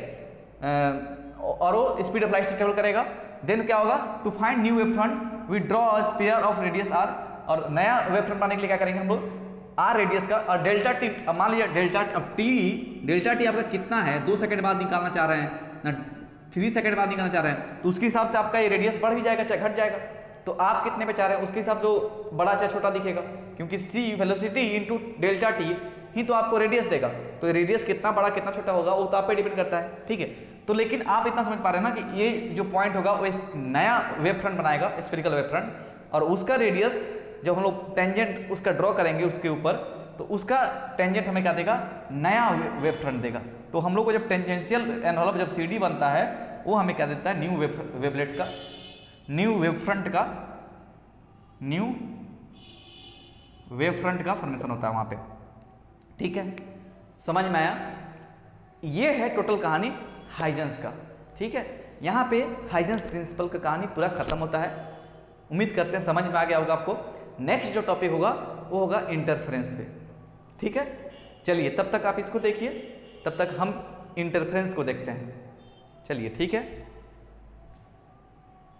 और वो स्पीड ऑफ लाइट से ट्रेवल करेगा। देन क्या होगा, to find new wave front we draw a sphere of radius R, और नया वेव फ्रंट बनाने के लिए क्या करेंगे हम लोग, आर रेडियस का, और डेल्टा टी, मान लीजिए डेल्टा, अब डेल्टा टी आपका कितना है, 2 सेकंड बाद निकालना चाह रहे हैं ना, 3 सेकंड बाद निकालना चाह रहे हैं, तो उसके हिसाब से आपका ये रेडियस बढ़ भी जाएगा चाहे घट जाएगा। तो आप कितने पे चाह रहे हैं उसके हिसाब से वो बड़ा चाहे छोटा दिखेगा, क्योंकि सी वेलोसिटी इंटू डेल्टा टी ही तो आपको रेडियस देगा। तो रेडियस कितना बड़ा कितना छोटा होगा वो तो आप पे डिपेंड करता है। ठीक है, तो लेकिन आप इतना समझ पा रहे हैं ना कि ये जो पॉइंट होगा वो नया वेव फ्रंट बनाएगा, स्फेरिकल वेव फ्रंट, और उसका रेडियस जब हम लोग टेंजेंट उसका ड्रॉ करेंगे उसके ऊपर, तो उसका टेंजेंट हमें क्या देगा, नया वेव फ्रंट देगा। तो हम लोग को जब टेंजेंशियल एनवलप जब CD बनता है वो हमें क्या देता है, न्यू वेवलेट का, न्यू वेव फ्रंट का, न्यू वेव फ्रंट का फॉर्मेशन होता है वहां पे। ठीक है, समझ में आया? ये है टोटल कहानी हाइजेंस का। ठीक है, यहाँ पे हाइजेंस प्रिंसिपल का कहानी पूरा खत्म होता है। उम्मीद करते हैं समझ में आ गया होगा आपको। नेक्स्ट जो टॉपिक होगा वो होगा इंटरफेरेंस पे। ठीक है, चलिए तब तक आप इसको देखिए, तब तक हम इंटरफेरेंस को देखते हैं। चलिए ठीक है।